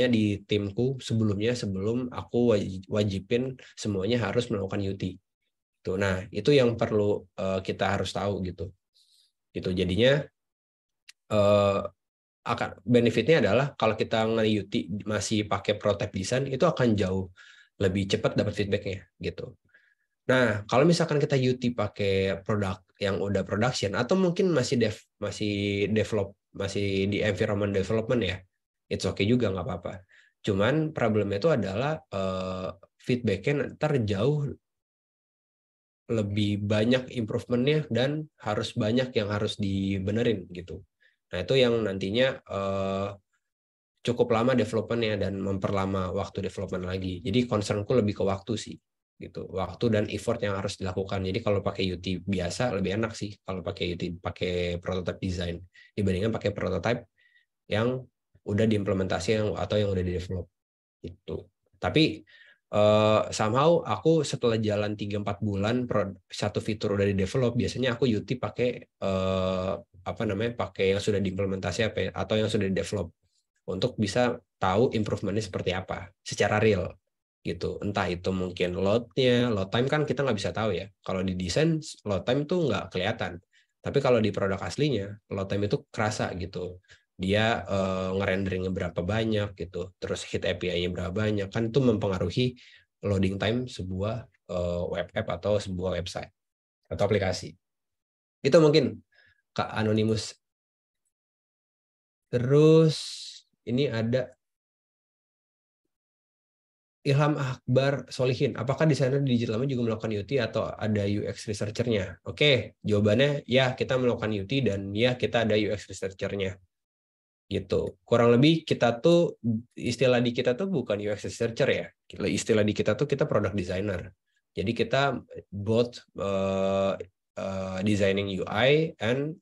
di timku sebelumnya, sebelum aku wajibin semuanya harus melakukan UT. Tuh, nah itu yang perlu kita harus tahu gitu. Gitu jadinya akan benefitnya adalah kalau kita nge-UT masih pakai prototype design, itu akan jauh lebih cepat dapat feedbacknya gitu. Nah, kalau misalkan kita UT pakai produk yang udah production atau mungkin masih develop, masih di environment development ya, it's okay juga, nggak apa-apa. Cuman problemnya itu adalah feedbacknya ntar jauh lebih banyak improvementnya dan harus banyak yang harus dibenerin gitu. Nah, itu yang nantinya cukup lama developmentnya dan memperlama waktu development lagi. Jadi concernku lebih ke waktu sih, gitu. Waktu dan effort yang harus dilakukan. Jadi kalau pakai UT biasa lebih enak sih kalau pakai UT pakai prototype design dibandingkan pakai prototype yang udah diimplementasi atau yang udah di develop gitu. Tapi somehow aku setelah jalan 3-4 bulan satu fitur udah di develop, biasanya aku UT pakai pakai yang sudah diimplementasi atau yang sudah di develop, untuk bisa tahu improvementnya seperti apa secara real gitu. Entah itu mungkin load time kan kita nggak bisa tahu ya. Kalau di desain load time tuh nggak kelihatan. Tapi kalau di produk aslinya load time itu kerasa gitu. Dia ngerenderingnya berapa banyak gitu. Terus hit API-nya berapa banyak. Kan itu mempengaruhi loading time sebuah web app atau sebuah website atau aplikasi. Itu mungkin Kak Anonymous. Terus ini ada Ilham Akbar Solihin, apakah desainer digital lama juga melakukan UT atau ada UX researcher-nya? Oke, jawabannya ya, kita melakukan UT dan ya kita ada UX researcher-nya. Gitu. Kurang lebih istilah di kita tuh bukan UX researcher ya. Istilah di kita tuh kita product designer. Jadi kita both designing UI and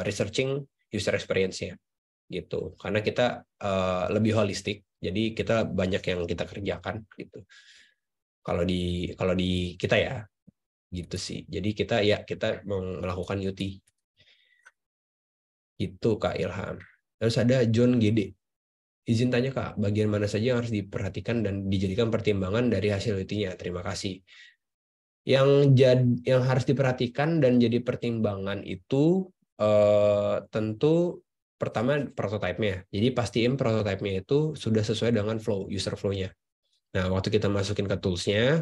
researching user experience-nya gitu, karena kita lebih holistik, jadi kita banyak yang kita kerjakan gitu kalau di kita ya, gitu sih. Jadi kita melakukan UT itu Kak Ilham. Terus ada John GD, izin tanya Kak, bagian mana saja yang harus diperhatikan dan dijadikan pertimbangan dari hasil UT-nya? Terima kasih. Yang harus diperhatikan dan jadi pertimbangan itu tentu pertama prototype-nya. Jadi pastiin prototype-nya itu sudah sesuai dengan user flow-nya. Nah, waktu kita masukin ke tools-nya,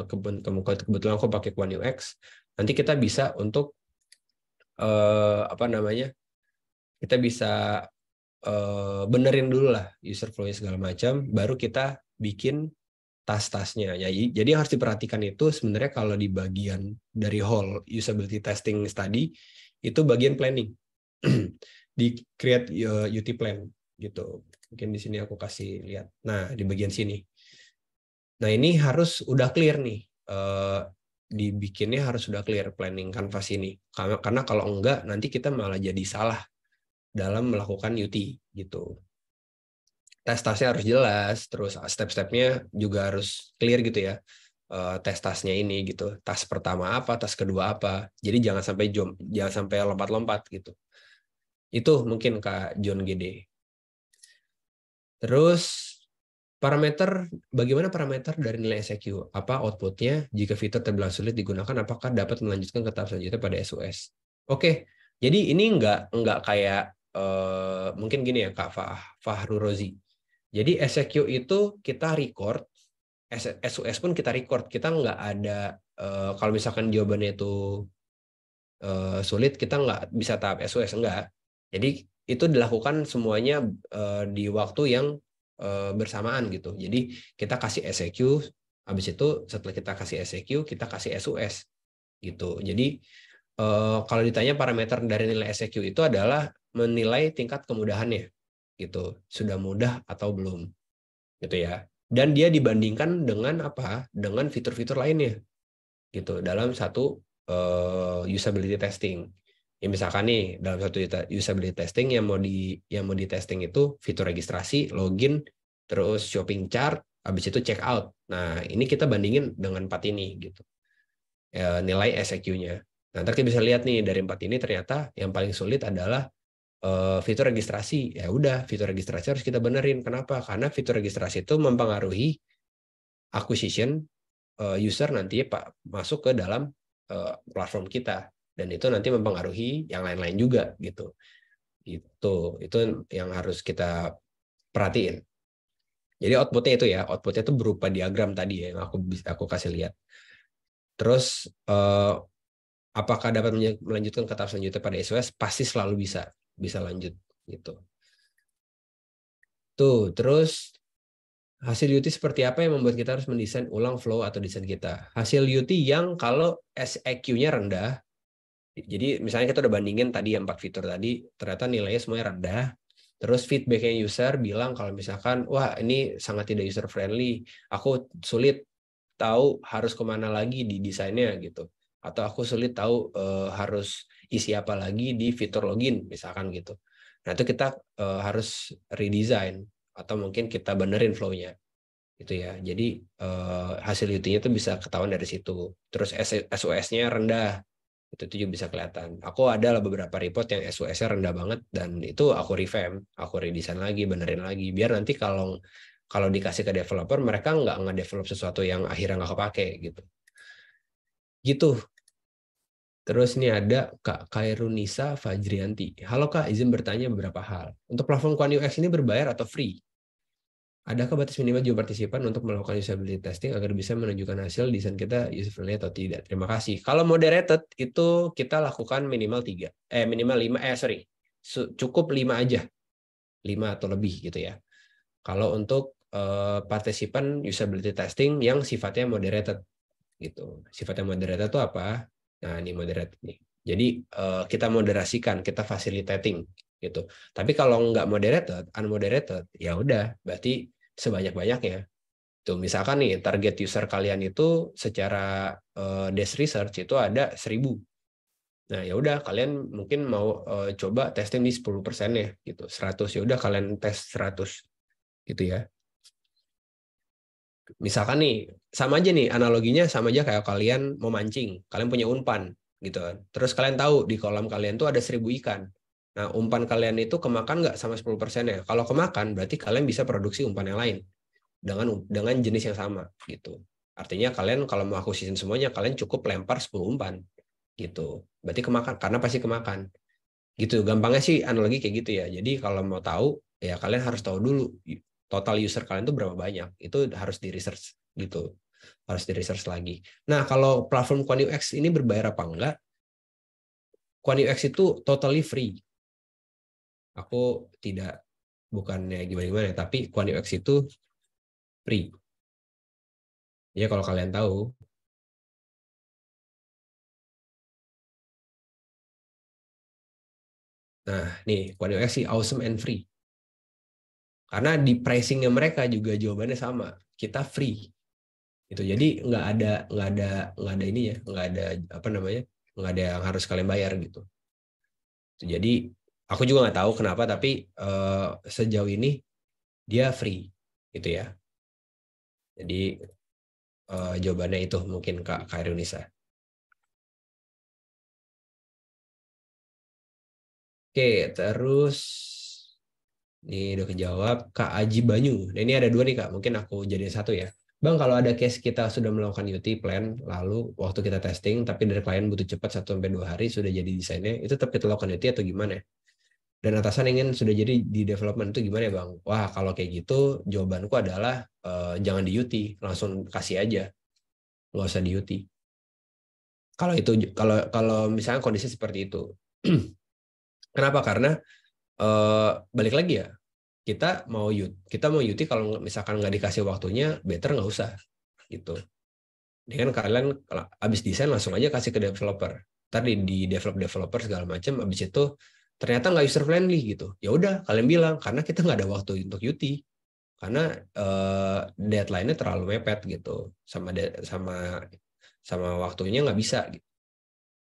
kebetulan aku pakai One UX, nanti kita bisa untuk kita bisa benerin dulu lah user flow-nya segala macam, baru kita bikin tas-tasnya. Jadi yang harus diperhatikan itu sebenarnya kalau di bagian dari whole usability testing study, itu bagian planning. Di create UT plan gitu. Mungkin di sini aku kasih lihat. Nah, di bagian sini. Nah, ini harus udah clear nih. Dibikinnya harus sudah clear planning canvas ini. Karena kalau enggak nanti kita malah jadi salah dalam melakukan UT gitu. Tes-tasnya harus jelas, terus step-stepnya juga harus clear gitu ya. Tes-tasnya ini gitu. Tas pertama apa, tas kedua apa. Jadi jangan sampai lompat-lompat gitu. Itu mungkin Kak John GD. Terus bagaimana parameter dari nilai SEQ? Apa outputnya? Jika fitur terbilang sulit digunakan, apakah dapat melanjutkan ke tahap selanjutnya pada SOS? Oke, jadi ini nggak kayak mungkin gini ya Kak Fahru Rozi. Jadi SEQ itu kita record, SOS pun kita record. Kita nggak ada kalau misalkan jawabannya itu sulit, kita nggak bisa tahap SOS, enggak. Jadi itu dilakukan semuanya di waktu yang bersamaan gitu. Jadi kita kasih SEQ, habis itu setelah kita kasih SEQ, kita kasih SOS gitu. Jadi kalau ditanya parameter dari nilai SEQ itu adalah menilai tingkat kemudahannya gitu. Sudah mudah atau belum gitu ya. Dan dia dibandingkan dengan apa? Dengan fitur-fitur lainnya gitu dalam satu usability testing. Ya misalkan nih dalam satu usability testing yang mau di testing itu fitur registrasi, login, terus shopping chart, habis itu check out. Nah, ini kita bandingin dengan 4 ini gitu. Ya, nilai SEQ-nya. Nah, ntar kita bisa lihat nih dari 4 ini ternyata yang paling sulit adalah fitur registrasi. Ya udah, fitur registrasi harus kita benerin. Kenapa? Karena fitur registrasi itu mempengaruhi acquisition user nanti Pak masuk ke dalam platform kita, dan itu nanti mempengaruhi yang lain-lain juga gitu. Itu yang harus kita perhatiin. Jadi outputnya itu berupa diagram tadi ya yang aku kasih lihat. Terus apakah dapat melanjutkan ke tahap selanjutnya pada SOS? Pasti selalu bisa lanjut gitu. Terus hasil UT seperti apa yang membuat kita harus mendesain ulang flow atau desain kita? Hasil UT yang kalau SEQ-nya rendah, jadi misalnya kita udah bandingin tadi 4 fitur tadi, ternyata nilainya semuanya rendah. Terus feedback-nya user bilang kalau misalkan, wah ini sangat tidak user friendly, aku sulit tahu harus kemana lagi di desainnya gitu. Atau aku sulit tahu harus isi apa lagi di fitur login misalkan gitu. Nah itu kita harus redesign atau mungkin kita benerin flow-nya gitu ya. Jadi hasil UT-nya itu bisa ketahuan dari situ. Terus SOS-nya rendah, itu juga bisa kelihatan. Aku ada beberapa report yang SOS-nya rendah banget dan itu aku revamp, aku redesign lagi, benerin lagi biar nanti kalau dikasih ke developer mereka nggak nge-develop sesuatu yang akhirnya nggak kepake gitu. Gitu. Terus ini ada Kak Kairunisa Fajrianti. Halo Kak, izin bertanya beberapa hal. Untuk platform Kuan UX ini berbayar atau free? Adakah batas minimal jumlah partisipan untuk melakukan usability testing agar bisa menunjukkan hasil desain kita user friendly atau tidak? Terima kasih. Kalau moderated itu kita lakukan minimal 3. Minimal 5. Cukup 5 aja. 5 atau lebih gitu ya. Kalau untuk partisipan usability testing yang sifatnya moderated gitu. Sifatnya moderated itu apa? Nah, ini moderated nih. Jadi kita moderasikan, kita facilitating gitu. Tapi kalau nggak moderated, unmoderated, ya udah, berarti sebanyak-banyaknya. Tuh, misalkan nih target user kalian itu secara desk research itu ada 1000. Nah, ya udah kalian mungkin mau coba testing di 10% ya gitu. 100 ya udah kalian tes 100 gitu ya. Misalkan nih sama aja nih analoginya, sama aja kayak kalian mau mancing, kalian punya umpan gitu kan. Terus kalian tahu di kolam kalian tuh ada 1000 ikan. Nah, umpan kalian itu kemakan nggak sama 10% ya? Kalau kemakan berarti kalian bisa produksi umpan yang lain dengan jenis yang sama gitu. Artinya kalian kalau mau akuisisin semuanya kalian cukup lempar 10 umpan gitu. Berarti kemakan, karena pasti kemakan. Gitu. Gampangnya sih analogi kayak gitu ya. Jadi kalau mau tahu ya kalian harus tahu dulu total user kalian itu berapa banyak. Itu harus di research gitu. Harus di research lagi. Nah, kalau platform Kuan UX ini berbayar apa enggak? Kuan UX itu totally free. Aku bukannya gimana-gimana, tapi Kuan UX itu free. Ya kalau kalian tahu. Nah, nih Kuan UX sih awesome and free. Karena di pricingnya mereka juga jawabannya sama. Kita free. Itu jadi nggak ada ini ya, nggak ada apa namanya, nggak ada yang harus kalian bayar gitu. Jadi Aku juga nggak tahu kenapa, tapi sejauh ini dia free gitu ya. Jadi jawabannya itu mungkin Kak Irunisa. Oke, terus ini udah kejawab Kak Aji Banyu. Nah, ini ada dua nih Kak, mungkin aku jadiin satu ya. Bang, kalau ada case kita sudah melakukan UT plan, lalu waktu kita testing, tapi dari klien butuh cepat 1-2 hari sudah jadi desainnya, itu tetap kita lakukan UT atau gimana? Dan atasan ingin sudah jadi di development itu gimana ya Bang? Wah, kalau kayak gitu jawabanku adalah jangan di UT, langsung kasih aja, nggak usah di UT. Kalau misalnya kondisi seperti itu. Kenapa? Karena balik lagi ya, kita mau UT kalau misalkan nggak dikasih waktunya, better nggak usah gitu. Ini kan kalian abis desain langsung aja kasih ke developer. Tadi di developer segala macam, abis itu ternyata nggak user friendly gitu. Ya udah kalian bilang karena kita nggak ada waktu untuk UT karena deadline-nya terlalu mepet gitu sama waktunya nggak bisa gitu.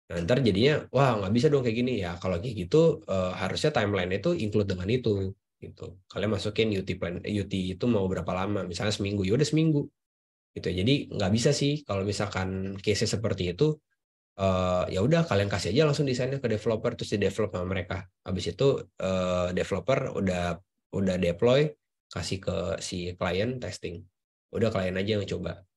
Nah, ntar jadinya wah nggak bisa dong kayak gini ya. Kalau kayak gitu harusnya timeline itu include dengan itu gitu. Kalian masukin UT plan, UT itu mau berapa lama? Misalnya seminggu, ya udah seminggu gitu. Jadi nggak bisa sih kalau misalkan case seperti itu ya udah kalian kasih aja langsung desainnya ke developer terus di develop sama mereka. Habis itu developer udah deploy kasih ke si klien testing. Udah klien aja yang coba.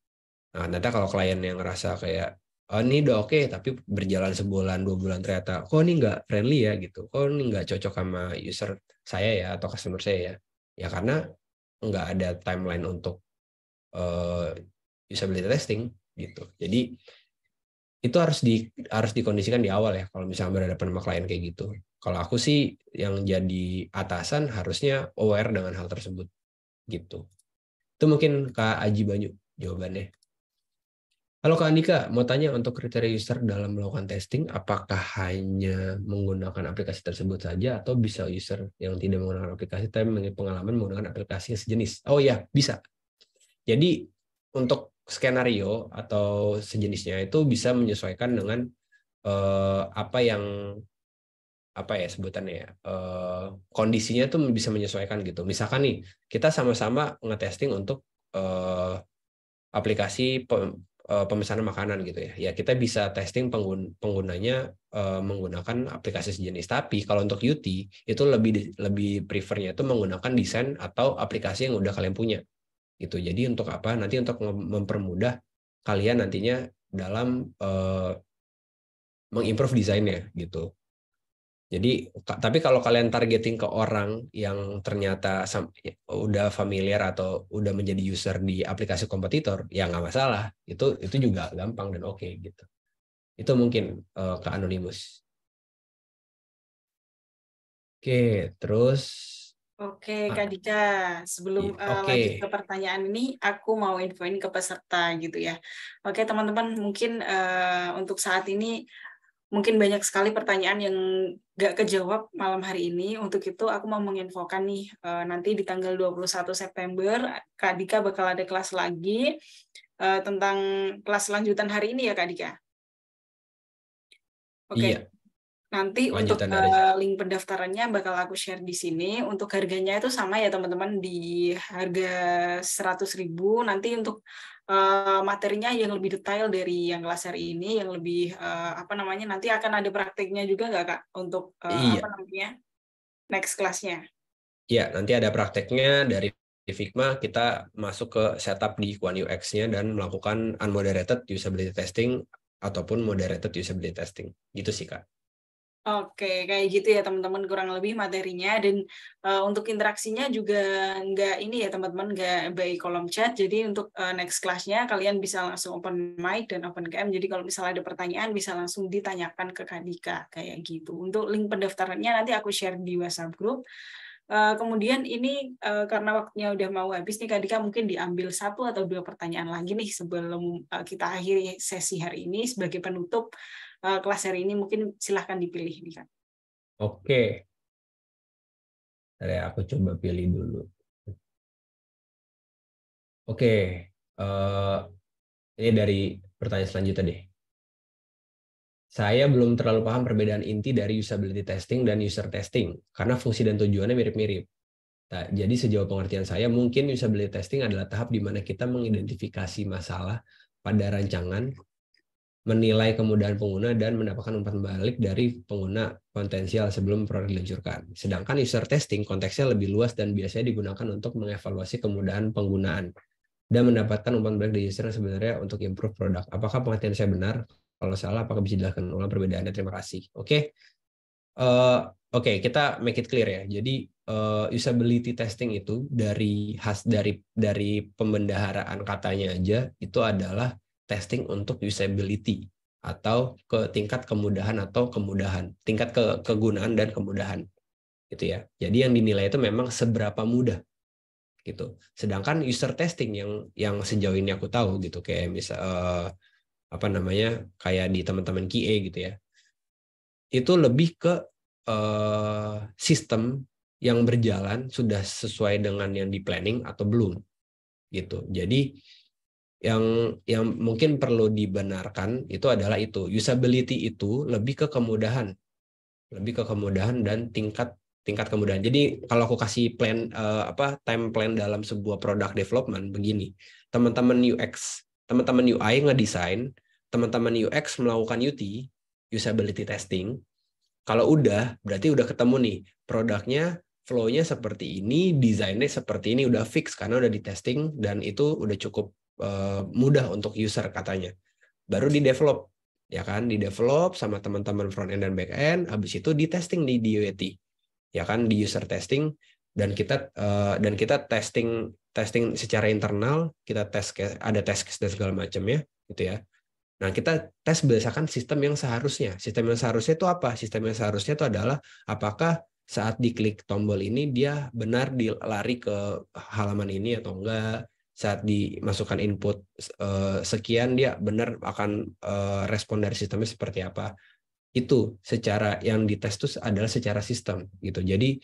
Nah, nanti kalau klien yang ngerasa kayak oh ini udah oke tapi berjalan sebulan 2 bulan ternyata kok ini nggak friendly ya gitu. Kok ini nggak cocok sama user saya ya atau customer saya ya. Ya karena nggak ada timeline untuk uh, usability testing gitu. Jadi itu harus dikondisikan di awal ya kalau misalnya berhadapan sama klien kayak gitu. Kalau aku sih yang jadi atasan harusnya aware dengan hal tersebut gitu. Itu mungkin Kak Aji Banyu jawabannya. Halo Kak Andika, mau tanya untuk kriteria user dalam melakukan testing, apakah hanya menggunakan aplikasi tersebut saja atau bisa user yang tidak menggunakan aplikasi tapi memiliki pengalaman menggunakan aplikasi yang sejenis? Oh ya, bisa. Jadi untuk skenario atau sejenisnya itu bisa menyesuaikan dengan apa yang apa ya sebutannya ya kondisinya tuh bisa menyesuaikan gitu. Misalkan nih kita sama-sama ngetesting untuk aplikasi pemesanan makanan gitu ya. Ya kita bisa testing penggunanya menggunakan aplikasi sejenis. Tapi kalau untuk UT itu lebih lebih prefernya itu menggunakan desain atau aplikasi yang udah kalian punya gitu. Jadi untuk apa? Nanti untuk mempermudah kalian nantinya dalam mengimprove desainnya gitu. Jadi, tapi kalau kalian targeting ke orang yang ternyata udah familiar atau udah menjadi user di aplikasi kompetitor, ya nggak masalah. Itu juga gampang dan oke gitu. Itu mungkin ke Anonymous. Oke, terus Oke, Kak Dika, sebelum oke. lanjut ke pertanyaan ini, aku mau infoin ke peserta gitu ya. Oke, teman-teman, mungkin untuk saat ini mungkin banyak sekali pertanyaan yang nggak kejawab malam hari ini. Untuk itu, aku mau menginfokan nih, nanti di tanggal 21 September, Kak Dika bakal ada kelas lagi tentang kelas lanjutan hari ini ya, Kak Dika. Oke, Iya, nanti untuk lanjutan dari link pendaftarannya bakal aku share di sini. Untuk harganya itu sama ya teman-teman di harga 100.000. Nanti untuk materinya yang lebih detail dari yang kelas hari ini, yang lebih apa namanya nanti akan ada prakteknya juga nggak Kak untuk apa iya. namanya next kelasnya. Iya, nanti ada prakteknya dari Figma kita masuk ke setup di One UX-nya dan melakukan unmoderated usability testing ataupun moderated usability testing. Gitu sih, Kak. Oke, kayak gitu ya teman-teman kurang lebih materinya dan untuk interaksinya juga nggak ini ya teman-teman nggak by kolom chat. Jadi untuk next class-nya kalian bisa langsung open mic dan open cam. Jadi kalau misalnya ada pertanyaan bisa langsung ditanyakan ke Kak Dika kayak gitu. Untuk link pendaftarannya nanti aku share di WhatsApp group. Kemudian ini karena waktunya udah mau habis nih Kak Dika mungkin diambil 1 atau 2 pertanyaan lagi nih sebelum kita akhiri sesi hari ini sebagai penutup kelas hari ini mungkin silahkan dipilih nih Kak. Oke, aku coba pilih dulu. Oke, ini dari pertanyaan selanjutnya deh. Saya belum terlalu paham perbedaan inti dari usability testing dan user testing, karena fungsi dan tujuannya mirip-mirip. Nah, jadi sejauh pengertian saya, mungkin usability testing adalah tahap di mana kita mengidentifikasi masalah pada rancangan, menilai kemudahan pengguna, dan mendapatkan umpan balik dari pengguna potensial sebelum produk diluncurkan. Sedangkan user testing konteksnya lebih luas dan biasanya digunakan untuk mengevaluasi kemudahan penggunaan dan mendapatkan umpan balik dari user sebenarnya untuk improve produk. Apakah pengertian saya benar? Kalau salah, apakah bisa dijelaskan ulang perbedaannya? Terima kasih. Oke. Oke, kita make it clear ya. Jadi usability testing itu dari pembendaharaan katanya aja itu adalah testing untuk usability atau ke tingkat kemudahan atau tingkat kegunaan dan kemudahan gitu ya. Jadi yang dinilai itu memang seberapa mudah gitu. Sedangkan user testing yang sejauh ini aku tahu gitu kayak misal apa namanya kayak di teman-teman QA gitu ya. Itu lebih ke sistem yang berjalan sudah sesuai dengan yang di planning atau belum gitu. Jadi yang mungkin perlu dibenarkan itu adalah itu usability itu lebih ke kemudahan dan tingkat kemudahan. Jadi kalau aku kasih plan time plan dalam sebuah product development begini, teman-teman UX, teman-teman UI ngedesain, teman-teman UX melakukan UT, usability testing. Kalau berarti udah ketemu nih produknya, flow-nya seperti ini, desainnya seperti ini, udah fix karena udah di testing dan itu udah cukup mudah untuk user katanya. Baru di develop, ya kan? Di develop sama teman-teman front end dan back end, habis itu di testing di UAT, ya kan? Di user testing dan kita testing secara internal, kita ada test case dan segala macamnya, gitu ya. Nah, kita tes berdasarkan sistem yang seharusnya. Sistem yang seharusnya itu apa? Sistem yang seharusnya itu adalah apakah saat diklik tombol ini dia benar dilari ke halaman ini atau enggak. Saat dimasukkan input sekian dia benar akan respon dari sistemnya seperti apa. Itu secara yang dites itu adalah secara sistem gitu. Jadi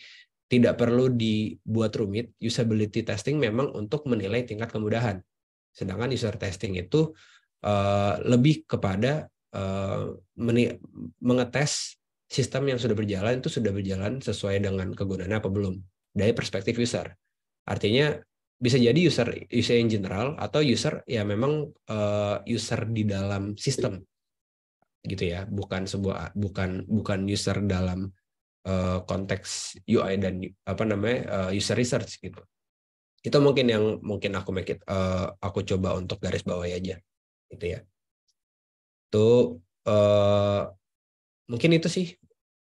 tidak perlu dibuat rumit. Usability testing memang untuk menilai tingkat kemudahan. Sedangkan user testing itu lebih kepada mengetes sistem yang sudah berjalan sesuai dengan kegunaannya apa belum dari perspektif user. Artinya bisa jadi user yang general atau user ya memang user di dalam sistem gitu ya, bukan user dalam konteks UI dan user research gitu. Itu mungkin yang aku coba untuk garis bawahi aja gitu ya. Itu mungkin itu sih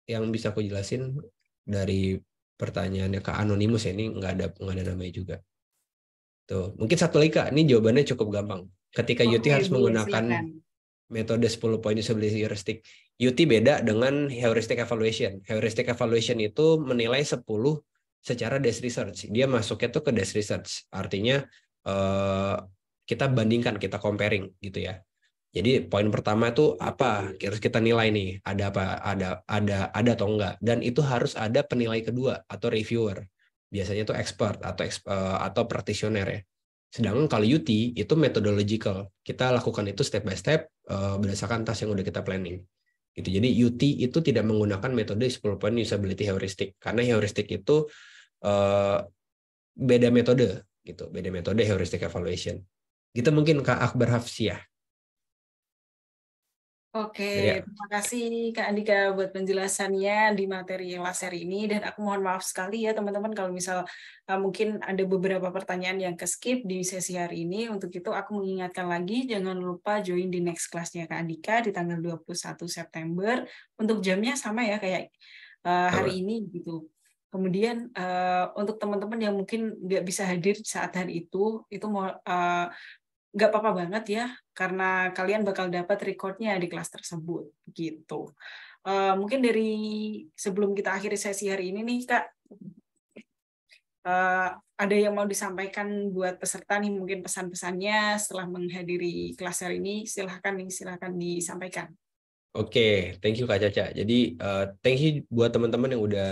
yang bisa aku jelasin dari pertanyaannya Kak Anonimus ya, ini nggak ada namanya juga. Tuh, mungkin satu lagi Kak, ini jawabannya cukup gampang. Ketika UT harus boleh, menggunakan silakan. metode 10 point usability heuristic. UT beda dengan heuristic evaluation. Heuristic evaluation itu menilai 10 secara desk research. Dia masuknya tuh ke desk research. Artinya kita bandingkan, kita comparing gitu ya. Jadi poin pertama itu apa? Harus kita nilai nih, ada apa? Ada atau enggak. Dan itu harus ada penilai kedua atau reviewer. Biasanya itu expert atau practitioner ya. Sedangkan kalau UT itu methodological. Kita lakukan itu step by step berdasarkan task yang udah kita planning. Gitu. Jadi UT itu tidak menggunakan metode 10 point usability heuristic karena heuristic itu beda metode gitu, beda metode heuristic evaluation. Gitu mungkin Kak Akbar Hafsiah. Oke, Ya. terima kasih Kak Andika buat penjelasannya di materi laser ini, dan aku mohon maaf sekali ya teman-teman kalau misal mungkin ada beberapa pertanyaan yang ke-skip di sesi hari ini. Untuk itu aku mengingatkan lagi, jangan lupa join di next class-nya Kak Andika di tanggal 21 September. Untuk jamnya sama ya kayak hari ini gitu. Kemudian untuk teman-teman yang mungkin nggak bisa hadir saat hari itu mau nggak apa-apa banget ya, karena kalian bakal dapat recordnya di kelas tersebut gitu. Mungkin dari sebelum kita akhiri sesi hari ini nih Kak, ada yang mau disampaikan buat peserta nih, mungkin pesan-pesannya setelah menghadiri kelas hari ini, silahkan disampaikan. Oke, thank you Kak Caca. Jadi thank you buat teman-teman yang udah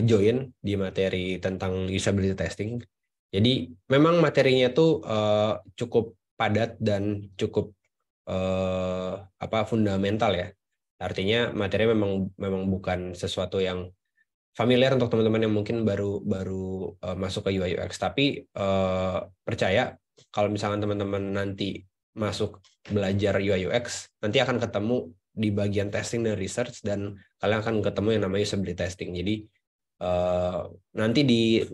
join di materi tentang usability testing. Jadi memang materinya tuh cukup padat dan cukup fundamental ya. Artinya materi memang bukan sesuatu yang familiar untuk teman-teman yang mungkin baru masuk ke UI UX. Tapi percaya kalau misalkan teman-teman nanti masuk belajar UI UX, nanti akan ketemu di bagian testing dan research, dan kalian akan ketemu yang namanya usability testing. Jadi nanti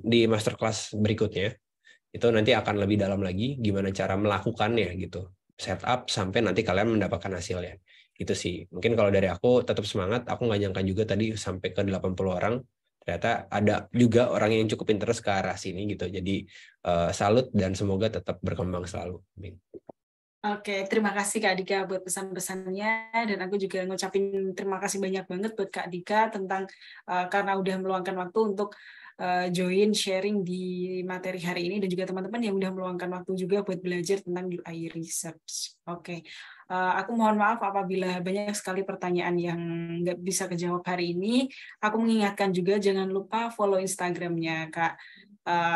di masterclass berikutnya itu nanti akan lebih dalam lagi gimana cara melakukannya gitu, setup sampai nanti kalian mendapatkan hasilnya. Itu sih mungkin kalau dari aku. Tetap semangat. Aku nggak nyangka juga tadi sampai ke 80 orang, ternyata ada juga orang yang cukup interest ke arah sini gitu. Jadi salut dan semoga tetap berkembang selalu. Amin. Oke, terima kasih Kak Dika buat pesan-pesannya, dan aku juga ngucapin terima kasih banyak banget buat Kak Dika tentang karena udah meluangkan waktu untuk join sharing di materi hari ini, dan juga teman-teman yang udah meluangkan waktu juga buat belajar tentang UI research. Oke, aku mohon maaf apabila banyak sekali pertanyaan yang nggak bisa kejawab hari ini. Aku mengingatkan juga jangan lupa follow Instagramnya Kak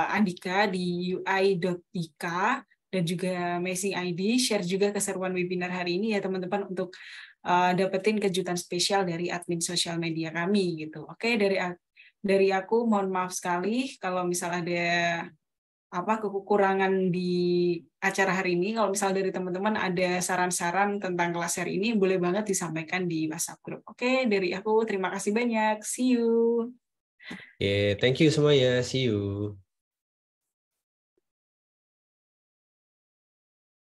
Andika di ui.dika, dan juga Amazing ID. Share juga keseruan webinar hari ini ya teman-teman, untuk dapetin kejutan spesial dari admin sosial media kami gitu. Oke, dari aku mohon maaf sekali kalau misal ada kekurangan di acara hari ini. Kalau misal dari teman-teman ada saran-saran tentang kelas hari ini, boleh banget disampaikan di WhatsApp group. Oke, dari aku terima kasih banyak. See you. Thank you semuanya. See you.